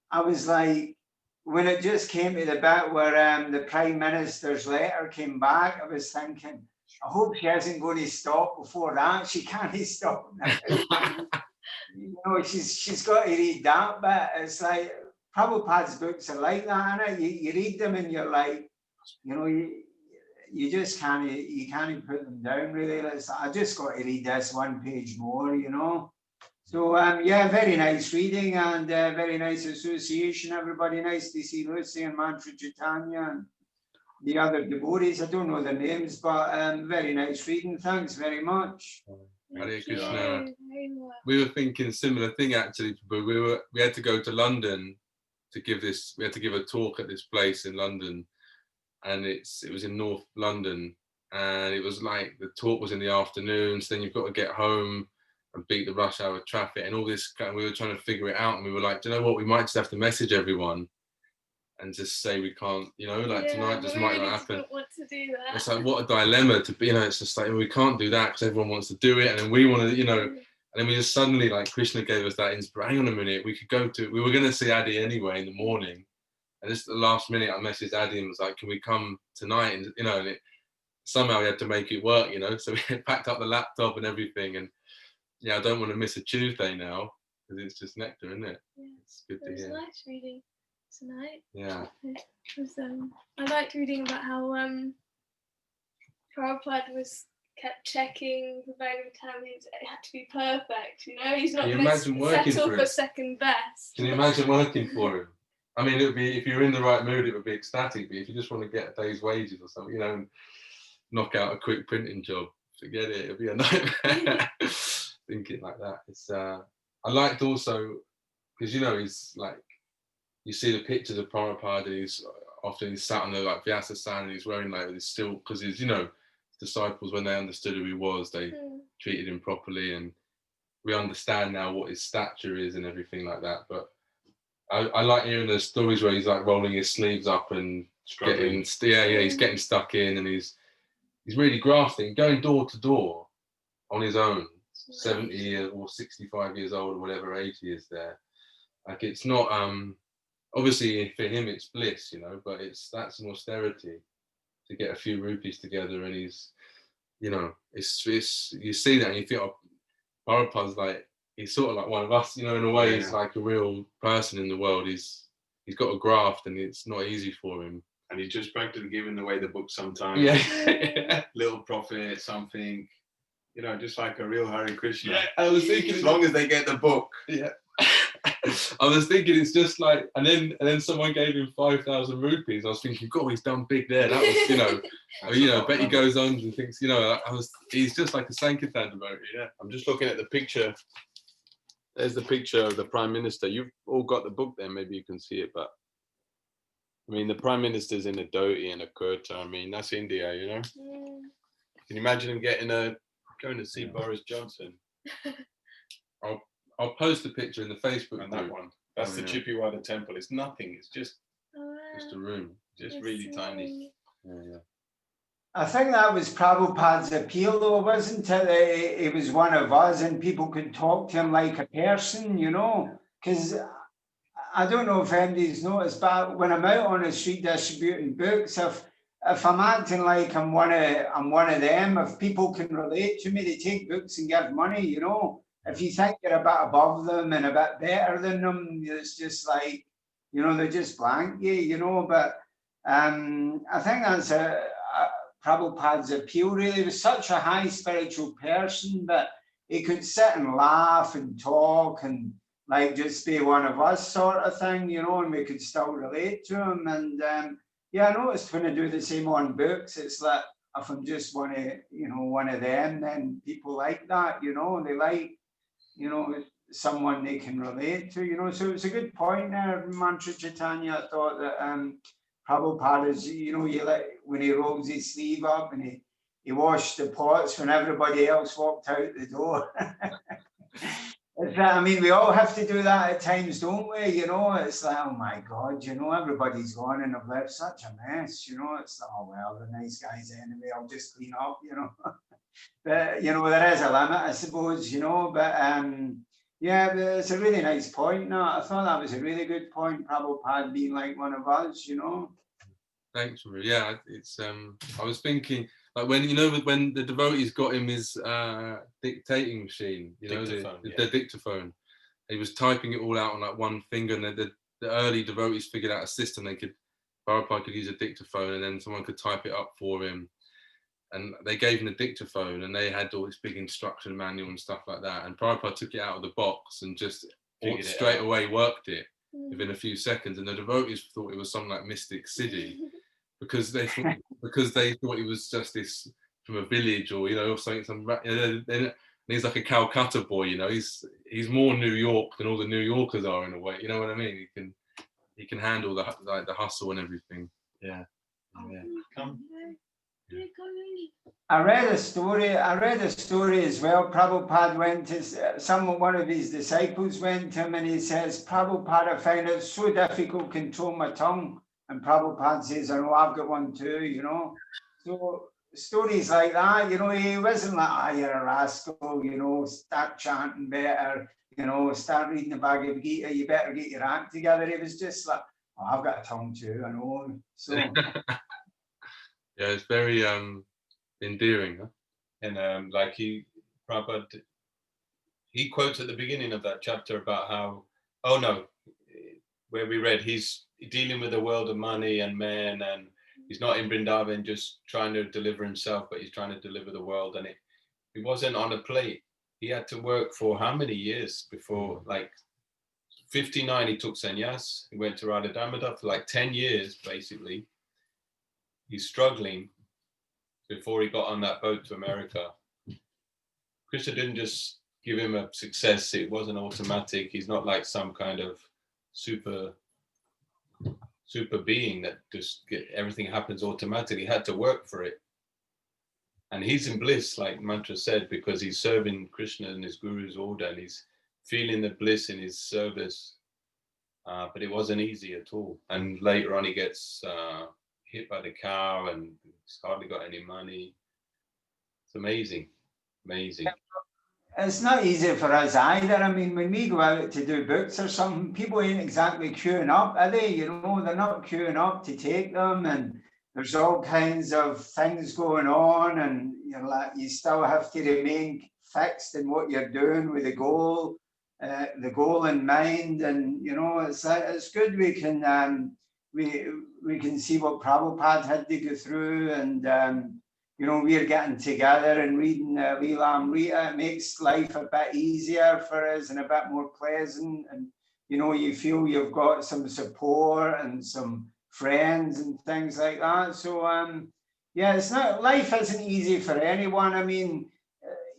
Speaker 4: I was like, when it just came to the bit where the Prime Minister's letter came back, I was thinking, I hope she isn't going to stop before that. She can't stop now. She's got to read that bit. It's like Prabhupada's books are like that, innit? You read them and you're like, you just can't put them down really. I just got to read this one page more, So yeah, very nice reading and very nice association. Everybody, nice to see Lucy and Mantra Chaitanya and the other devotees. I don't know their names, but very nice reading. Thanks very much.
Speaker 1: Hare
Speaker 2: Thank you
Speaker 1: Krishna.
Speaker 2: very much.
Speaker 1: We were thinking a similar thing actually, but we had to go to London to give this. We had to give a talk at this place in London, and it was in North London, and it was like the talk was in the afternoon. So then you've got to get home and beat the rush hour traffic and all this. We were trying to figure it out, and we were like, do you know what? We might just have to message everyone and just say we can't. You know, like tonight just might not happen.
Speaker 2: Didn't want to do that.
Speaker 1: It's like, what a dilemma to be, you know, it's just like, we can't do that because everyone wants to do it. And then we want to, you know, and then we just suddenly, like, Krishna gave us that inspiration. Hang on a minute, we were going to see Adi anyway in the morning. And just at the last minute, I messaged Adi and was like, can we come tonight? And, you know, and somehow we had to make it work, you know. So we packed up the laptop and everything. And yeah, I don't want to miss a Tuesday now because it's just nectar, isn't it?
Speaker 2: Yeah.
Speaker 1: It's good to
Speaker 2: It was
Speaker 1: hear.
Speaker 2: nice reading tonight.
Speaker 1: Yeah.
Speaker 2: It was, I liked reading about how Prabhupada kept checking the Bhagavatam. It had to be perfect, you know. He's not
Speaker 1: Can you
Speaker 2: going
Speaker 1: imagine
Speaker 2: to
Speaker 1: working
Speaker 2: settle
Speaker 1: for
Speaker 2: for
Speaker 1: him?
Speaker 2: second best.
Speaker 1: Can you imagine working for him? I mean, it would be, if you're in the right mood, it would be ecstatic. But if you just want to get a day's wages or something, you know, and knock out a quick printing job, forget it. It'd be a nightmare. Thinking like that. It's I liked also because, you know, he's like, you see the pictures of Prabhupada. He's sat on the like Vyasa stand and he's wearing like this still, because he's, you know, disciples, when they understood who he was, they treated him properly, and we understand now what his stature is and everything like that. But I like hearing the stories where he's like rolling his sleeves up and getting, he's getting stuck in, and he's really grafting, going door to door on his own, 70 years or 65 years old or whatever age he is there. Like, it's not obviously for him it's bliss, you know, but that's an austerity to get a few rupees together, and he's, you know, it's you see that and you think, oh, Prabhupada's like, he's sort of like one of us, you know, in a way. He's like a real person in the world. He's got a graft and it's not easy for him.
Speaker 3: And he's just practically giving away the book sometimes.
Speaker 1: Yeah.
Speaker 3: Little profit, something, you know, just like a real Hare Krishna.
Speaker 1: Yeah, I was thinking,
Speaker 3: as long as they get the book.
Speaker 1: Yeah. I was thinking it's just like, and then someone gave him 5,000 rupees. I was thinking, God, he's done big there. That was, you know, you know, bet he goes on and thinks, you know, he's just like a Sankirtan devotee. Yeah.
Speaker 3: I'm just looking at the picture. There's the picture of the Prime Minister. You've all got the book there. Maybe you can see it, but I mean, the Prime Minister's in a dhoti and a kurta. I mean, that's India, you know. Can you imagine him going to see Boris Johnson?
Speaker 1: I'll post a picture in the Facebook
Speaker 3: and that
Speaker 1: group.
Speaker 3: one. That's the Chippiwada temple. It's nothing. It's just
Speaker 1: a room.
Speaker 3: Just really tiny.
Speaker 1: Yeah.
Speaker 4: I think that was Prabhupada's appeal, though, wasn't it? He was one of us and people could talk to him like a person, you know, because I don't know if anybody's noticed, but when I'm out on the street distributing books, if I'm acting like I'm one of them, if people can relate to me, they take books and give money, you know. If you think you're a bit above them and a bit better than them, it's just like, you know, they just blank you, you know. But I think that's Prabhupada's appeal, really. He was such a high spiritual person that he could sit and laugh and talk and like just be one of us sort of thing, you know, and we could still relate to him. And yeah, I noticed when I do the same on books, it's like if I'm just one of them, then people like that, you know, they like, you know, someone they can relate to, you know. So it's a good point there, Mantra Chaitanya. I thought that Prabhupada, you know, when he rolls his sleeve up and he washed the pots when everybody else walked out the door. I mean, we all have to do that at times, don't we? You know, it's like, oh my God, you know, everybody's gone and I've left such a mess, you know. It's like, oh, well, the nice guys anyway, I'll just clean up, you know. But, you know, there is a limit, I suppose, you know. But, yeah, it's a really nice point. No, I thought that was a really good point, Prabhupada being like one of us, you know.
Speaker 1: Thanks, Maria. Yeah, it's I was thinking, like, when, you know, when the devotees got him his dictating machine, you know, the dictaphone, he was typing it all out on like one finger, and the early devotees figured out a system. Prabhupada could use a dictaphone and then someone could type it up for him. and they gave him the dictaphone, and they had all this big instruction manual and stuff like that. And Prabhupada took it out of the box and just
Speaker 3: Figured it
Speaker 1: straight
Speaker 3: out.
Speaker 1: away worked it within a few seconds. And the devotees thought it was some like mystic siddhi because they thought it was just this from a village or or something. And he's like a Calcutta boy, He's more New York than all the New Yorkers are in a way. You know what I mean? He can handle the hustle and everything. Yeah.
Speaker 4: I read a story as well. Prabhupada went to one of his disciples went to him and he says, Prabhupada, I find it so difficult to control my tongue. And Prabhupada says, I know, I've got one too, So stories like that, he wasn't like, you're a rascal, start chanting better, start reading the Bhagavad Gita, you better get your act together. He was just like, oh, I've got a tongue too, I know. So
Speaker 1: yeah, it's very endearing, huh?
Speaker 3: And Prabhupada, he quotes at the beginning of that chapter about how, where we read, he's dealing with the world of money and men, and he's not in Vrindavan just trying to deliver himself, but he's trying to deliver the world. And it wasn't on a plate. He had to work for how many years before, like 59, he took sannyas. He went to Radha Damodar for like 10 years, basically. He's struggling before he got on that boat to America. Krishna didn't just give him a success. It wasn't automatic. He's not like some kind of super being that just everything happens automatically. He had to work for it. And he's in bliss, like Mantra said, because he's serving Krishna and his guru's order, and he's feeling the bliss in his service. But it wasn't easy at all. And later on, he gets hit by the car and he's hardly got any money. It's amazing.
Speaker 4: It's not easy for us either. I mean, when we go out to do books or something, people ain't exactly queuing up, are they? They're not queuing up to take them, and there's all kinds of things going on, and you still have to remain fixed in what you're doing with the goal in mind. And it's good we can we can see what Prabhupada had to go through, and we're getting together and reading Lilamrta. It makes life a bit easier for us and a bit more pleasant. And, you feel you've got some support and some friends and things like that. So, life isn't easy for anyone. I mean,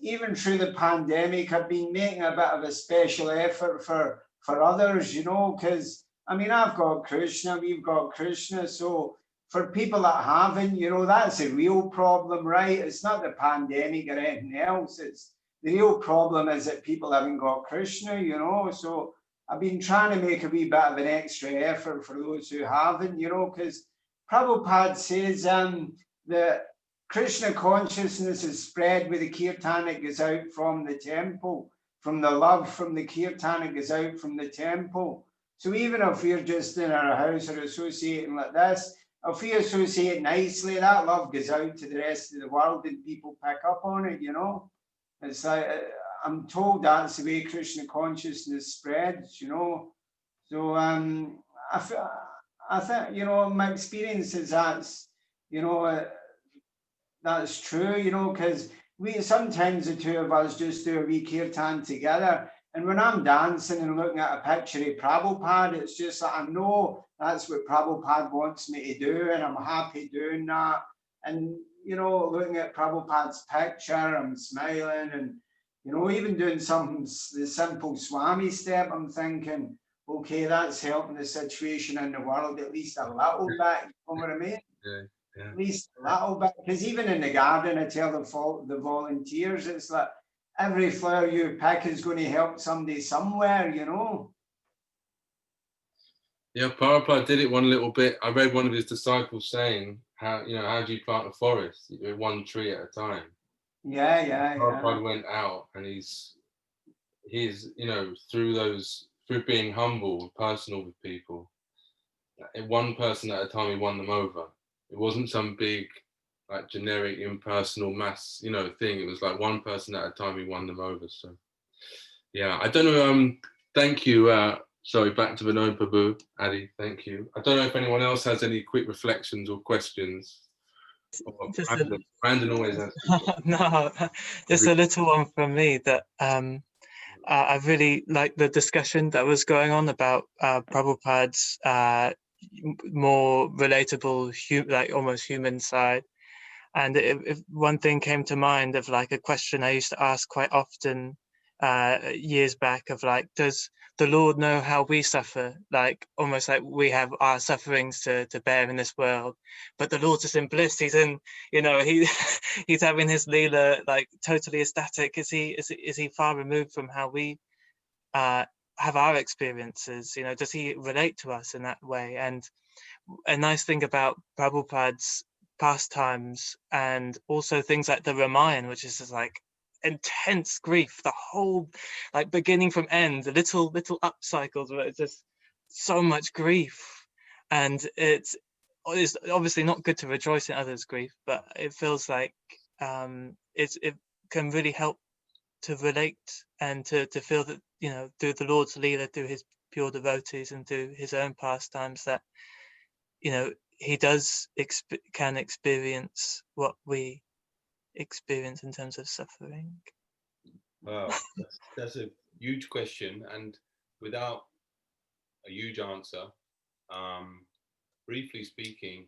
Speaker 4: even through the pandemic, I've been making a bit of a special effort for others, because, I mean, I've got Krishna, we've got Krishna. So, for people that haven't, that's a real problem, right? It's not the pandemic or anything else. It's the real problem is that people haven't got Krishna, So I've been trying to make a wee bit of an extra effort for those who haven't, because Prabhupada says that Krishna consciousness is spread with the kirtan that goes out from the temple, from the love from the kirtan that goes out from the temple. So even if we're just in our house or associating like this, if we associate nicely, that love goes out to the rest of the world and people pick up on it, It's like, I'm told that's the way Krishna consciousness spreads, So I think, my experience is that's true, because sometimes the two of us just do a wee kirtan together. And when I'm dancing and looking at a picture of Prabhupada, it's just like I know that's what Prabhupada wants me to do, and I'm happy doing that. And, looking at Prabhupada's picture, I'm smiling, and, even doing the simple Swami step, I'm thinking, okay, that's helping the situation in the world at least a little bit, you know what I mean?
Speaker 1: Yeah.
Speaker 4: At least a little bit, because even in the garden, I tell the volunteers, it's like, every flower you pick is going to help somebody somewhere,
Speaker 1: Yeah, Prabhupada did it one little bit. I read one of his disciples saying, how do you plant a forest? One tree at a time.
Speaker 4: Yeah.
Speaker 1: Prabhupada went out and he's through being humble, personal with people, one person at a time, he won them over. It wasn't some big, like generic, impersonal mass, thing. It was like one person at a time, he won them over. So, yeah, I don't know. Thank you. Sorry, back to Vinod Prabhu, Adi. Thank you. I don't know if anyone else has any quick reflections or questions. Or
Speaker 8: Just
Speaker 1: Brandon always has.
Speaker 8: no, just a little one from me that I really like the discussion that was going on about Prabhupada's more relatable, like almost human side. And if one thing came to mind of like a question I used to ask quite often years back of like, does the Lord know how we suffer? Like almost like we have our sufferings to bear in this world, but the Lord's just in bliss. He's in, he's having his Leela like totally ecstatic. Is he far removed from how we have our experiences? Does he relate to us in that way? And a nice thing about Prabhupada's pastimes and also things like the Ramayana, which is just like intense grief, the whole like beginning from end, the little up cycles where it's just so much grief. And it's obviously not good to rejoice in others' grief, but it feels like it can really help to relate and to feel that through the Lord's Leela, through his pure devotees and through his own pastimes, that he can experience what we experience in terms of suffering.
Speaker 3: Wow, that's a huge question, and without a huge answer, briefly speaking,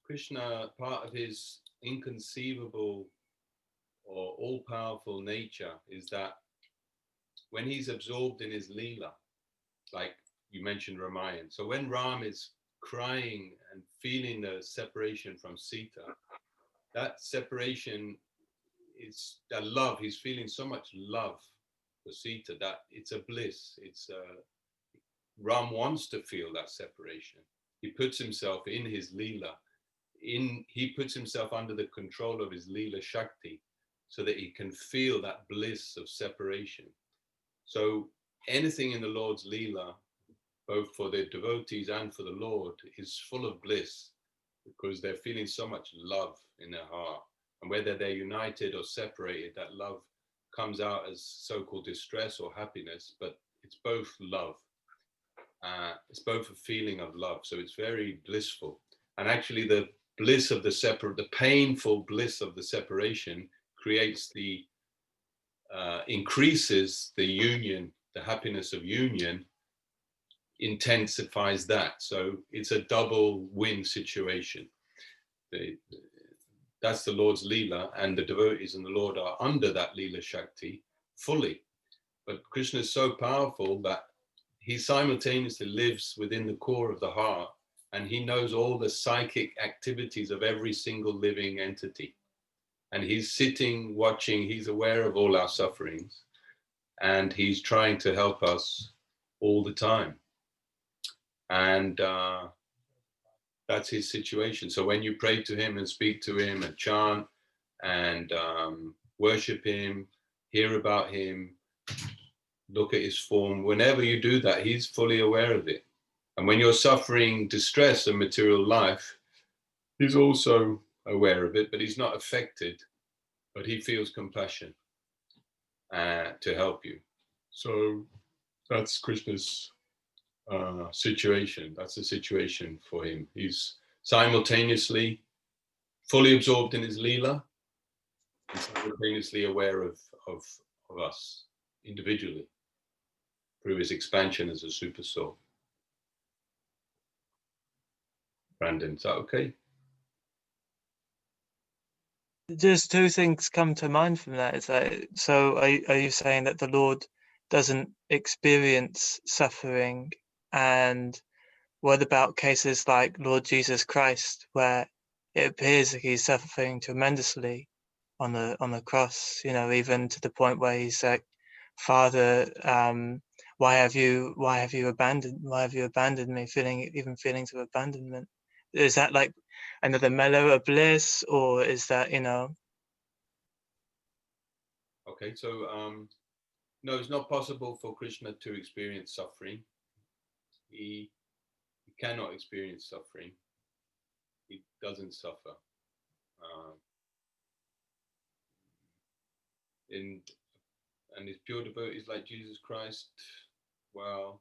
Speaker 3: Krishna, part of his inconceivable or all-powerful nature is that when he's absorbed in his Leela, like you mentioned Ramayana, so when Ram is crying and feeling the separation from Sita, that separation is that love. He's feeling so much love for Sita that it's a bliss. Ram wants to feel that separation. He puts himself in his Leela. He puts himself under the control of his Leela Shakti so that he can feel that bliss of separation. So anything in the Lord's Leela, both for the devotees and for the Lord, is full of bliss because they're feeling so much love in their heart. And whether they're united or separated, that love comes out as so-called distress or happiness, but it's both love. It's both a feeling of love. So it's very blissful. And actually the bliss of the painful bliss of the separation creates increases the union, the happiness of union, intensifies that. So it's a double win situation. That's the Lord's Leela, and the devotees and the Lord are under that Leela Shakti fully. But Krishna is so powerful that he simultaneously lives within the core of the heart, and he knows all the psychic activities of every single living entity. And he's sitting, watching, he's aware of all our sufferings, and he's trying to help us all the time. And that's his situation. So when you pray to him and speak to him and chant and worship him, hear about him, look at his form, whenever you do that, he's fully aware of it. And when you're suffering distress in material life, he's also aware of it, but he's not affected, but he feels compassion to help you. So that's Krishna's situation. That's the situation for him. He's simultaneously fully absorbed in his Leela and simultaneously aware of us individually through his expansion as a super soul. Brandon, is that okay?
Speaker 8: Just two things come to mind from that. Is that so? Are you saying that the Lord doesn't experience suffering? And what about cases like Lord Jesus Christ, where it appears that he's suffering tremendously on the cross? Even to the point where he's like, "Father, why have you abandoned me?" Feeling even feelings of abandonment. Is that like another mellow of bliss, or is that
Speaker 3: Okay, so no, it's not possible for Krishna to experience suffering. He cannot experience suffering. He doesn't suffer. And his pure devotees like Jesus Christ, well,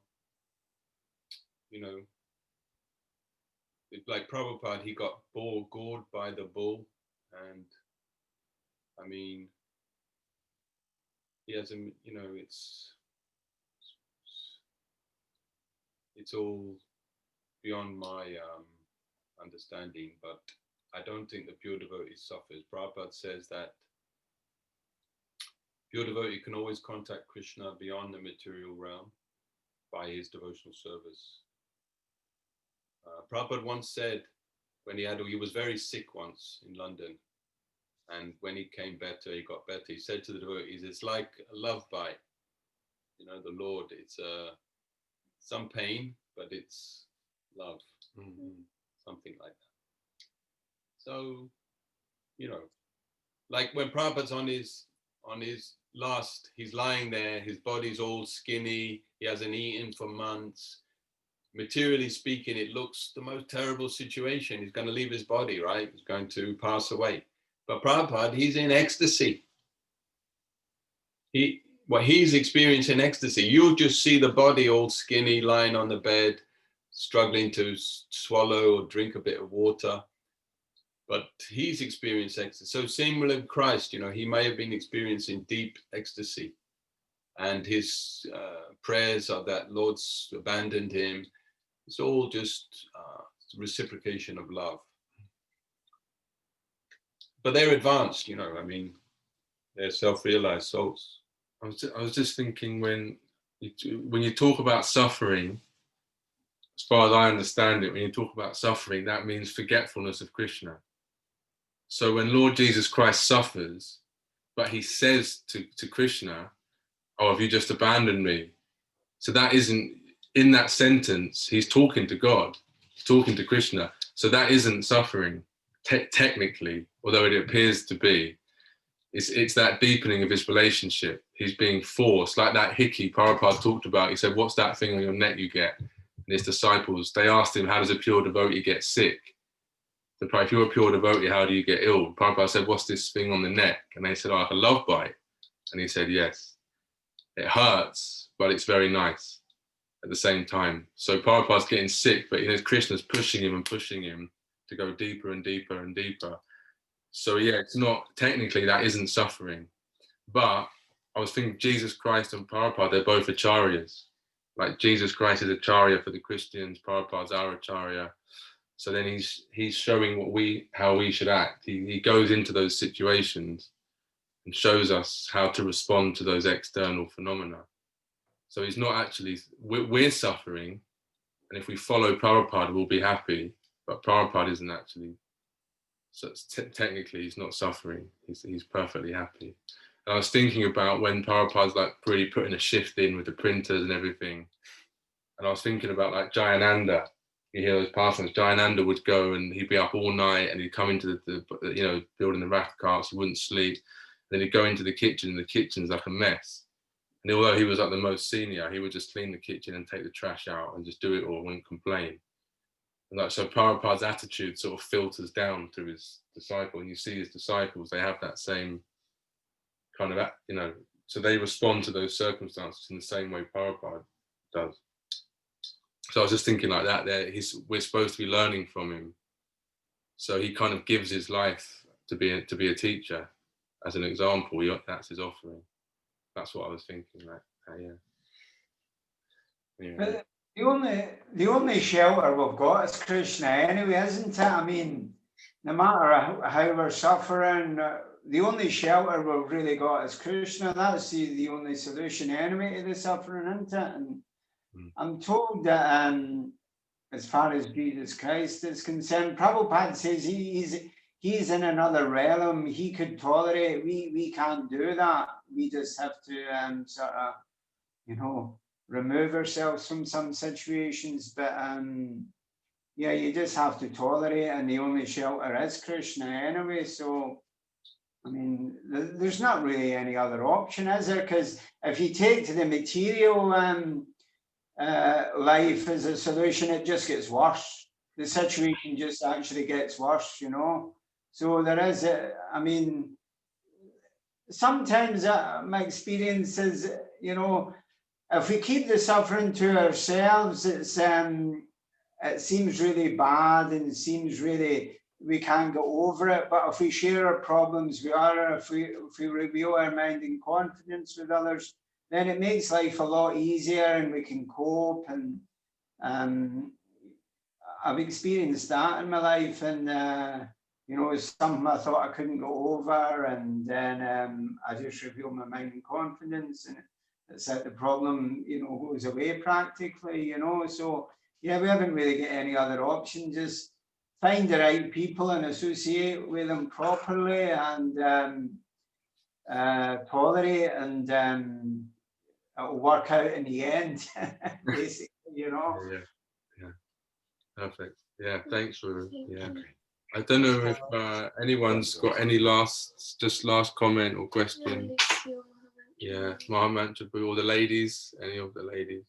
Speaker 3: like Prabhupada, he got gored by the bull, and I mean, he has a, you know, it's all beyond my understanding, but I don't think the pure devotee suffers. Prabhupada says that pure devotee can always contact Krishna beyond the material realm by his devotional service. Prabhupada once said, when he was very sick once in London, and when he came better, he got better. He said to the devotees, "It's like a love bite. You know, the Lord. It's some pain, but it's love, something like that." So, you know, like when Prabhupada's on his last, he's lying there, his body's all skinny, he hasn't eaten for months. Materially speaking, it looks the most terrible situation. He's going to leave his body, right? He's going to pass away. But Prabhupada, he's in ecstasy. He's experiencing ecstasy. You'll just see the body all skinny, lying on the bed, struggling to swallow or drink a bit of water. But he's experienced ecstasy. So similar to Christ, you know, he may have been experiencing deep ecstasy. And his prayers are that Lord's abandoned him. It's all just reciprocation of love. But they're advanced, you know, I mean, they're self-realized souls.
Speaker 1: I was just thinking when you talk about suffering, as far as I understand it, when you talk about suffering, that means forgetfulness of Krishna. So when Lord Jesus Christ suffers, but he says to Krishna, "Oh, have you just abandoned me?" So that isn't, in that sentence, he's talking to God, he's talking to Krishna. So that isn't suffering, technically, although it appears to be. It's that deepening of his relationship. He's being forced, like that hickey Prabhupada talked about. He said, "What's that thing on your neck you get?" And his disciples, they asked him, "How does a pure devotee get sick?" So if you're a pure devotee, how do you get ill? Prabhupada said, "What's this thing on the neck?" And they said, "Oh, like a love bite." And he said, "Yes, it hurts, but it's very nice at the same time." So Prabhupada's getting sick, but Krishna's pushing him to go deeper and deeper and deeper. So yeah, it's not, technically that isn't suffering. But I was thinking Jesus Christ and Prabhupada, they're both acharyas. Like Jesus Christ is acharya for the Christians, Prabhupada's our acharya. So then he's showing how we should act. He goes into those situations and shows us how to respond to those external phenomena. So he's not actually, we're suffering, and if we follow Prabhupada, we'll be happy. But Prabhupada isn't actually, so technically he's not suffering. He's perfectly happy. And I was thinking about when Prabhupada's like really putting a shift in with the printers and everything. And I was thinking about like Jayananda. You hear those pastimes. Jayananda would go and he'd be up all night and he'd come into the you know, building the raft carts. He wouldn't sleep. Then he'd go into the kitchen and the kitchen's like a mess. And although he was like the most senior, he would just clean the kitchen and take the trash out and just do it all, wouldn't complain. And like, so Prabhupada's attitude sort of filters down to his disciple, and you see his disciples, they have that same kind of, you know, so they respond to those circumstances in the same way Prabhupada does. So I was just thinking like that, we're supposed to be learning from him. So he kind of gives his life to be a teacher as an example. That's his offering. That's what I was thinking. Like, yeah.
Speaker 4: But the only shelter we've got is Krishna anyway, isn't it? I mean, no matter how we're suffering, the only shelter we've really got is Krishna. That's the only solution anyway to the suffering, isn't it? And I'm told that as far as Jesus Christ is concerned, Prabhupada says he's in another realm. He could tolerate. We can't do that. We just have to sort of, you know, remove ourselves from some situations. But yeah, you just have to tolerate, and the only shelter is Krishna anyway. So I mean, there's not really any other option, is there? Because if you take to the material life as a solution, it just gets worse. The situation just actually gets worse, you know. So there is, I mean, sometimes my experience is, you know, if we keep the suffering to ourselves, it seems really bad and seems really we can't get over it. But if we share our problems with others, if we reveal our mind in confidence with others, then it makes life a lot easier and we can cope. And I've experienced that in my life, and you know, it's something I thought I couldn't go over, and then I just reveal my mind in confidence, and it's that the problem, you know, goes away practically, you know. So yeah, we haven't really got any other option. Just find the right people and associate with them properly, and tolerate, and it'll work out in the end, basically, you know.
Speaker 1: Yeah. Perfect. Yeah, thanks, Ruru. Yeah. I don't know if anyone's got any last comment or question. Yeah, Mohammed, or the ladies, any of the ladies.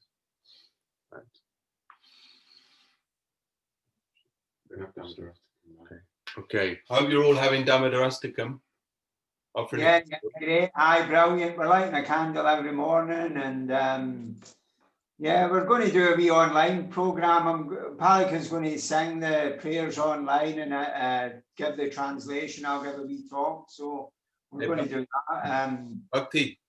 Speaker 1: Right. Okay.
Speaker 3: Hope you're all having Dhammadarastakam.
Speaker 4: Yeah, great. Aye, brilliant. We're lighting a candle every morning, and yeah, we're going to do a wee online program. Palika's going to sing the prayers online and give the translation. I'll give a wee talk. So we're going to do that.
Speaker 3: Bhakti,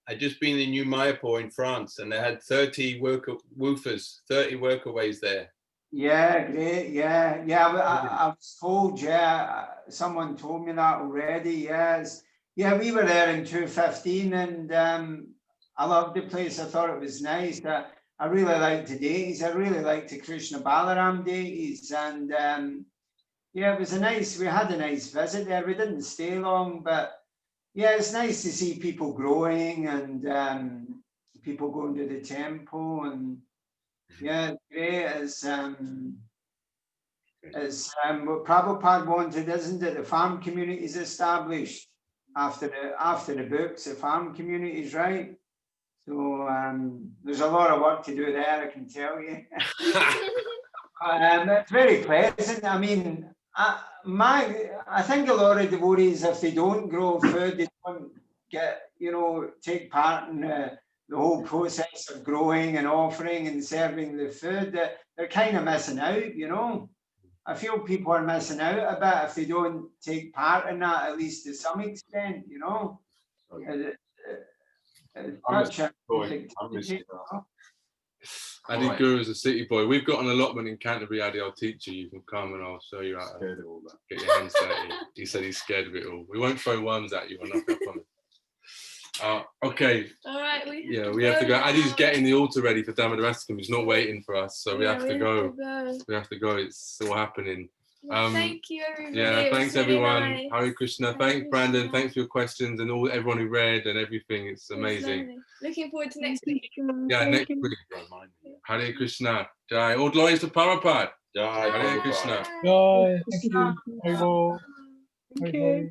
Speaker 3: I'd just been in New Mayapur in France, and they had 30 woofers, 30 workaways there.
Speaker 4: Yeah, great. Yeah. I was told. Yeah, someone told me that already. Yes. Yeah, we were there in 2015, and I loved the place. I thought it was nice. I really liked the deities. I really liked the Krishna Balaram deities, and yeah, it was we had a nice visit there. We didn't stay long, but yeah, it's nice to see people growing and people going to the temple, and yeah, it's great. It's what Prabhupada wanted, isn't it? The farm community is established after the books. The farm communities, right? So there's a lot of work to do there, I can tell you. It's very pleasant. I mean, I think a lot of devotees, if they don't grow food, they don't get, you know, take part in the whole process of growing and offering and serving the food. They're kind of missing out, you know. I feel people are missing out a bit if they don't take part in that, at least to some extent, you know.
Speaker 1: Adi Guru is a city boy. We've got an allotment in Canterbury, Adi. I'll teach you. You can come and I'll show you how to get your hands dirty. He said he's scared of it all. We won't throw worms at you. I promise. Okay.
Speaker 2: All right.
Speaker 1: We have to go. Adi's getting the altar ready for Dhammadarastakam. He's not waiting for us, so we have to go. We have to go. It's all happening.
Speaker 2: Thank you, everybody.
Speaker 1: Yeah, thanks
Speaker 2: really
Speaker 1: everyone.
Speaker 2: Nice.
Speaker 1: Hare Krishna. Thanks, Brandon. Thanks for your questions and everyone who read and everything. It's amazing.
Speaker 2: Looking forward to next week.
Speaker 1: Yeah, next week. Hare Krishna. Jai. All glories to Prabhupada.
Speaker 3: Jai.
Speaker 1: Hare Krishna.
Speaker 7: Jai. Thank you.
Speaker 6: Thank you.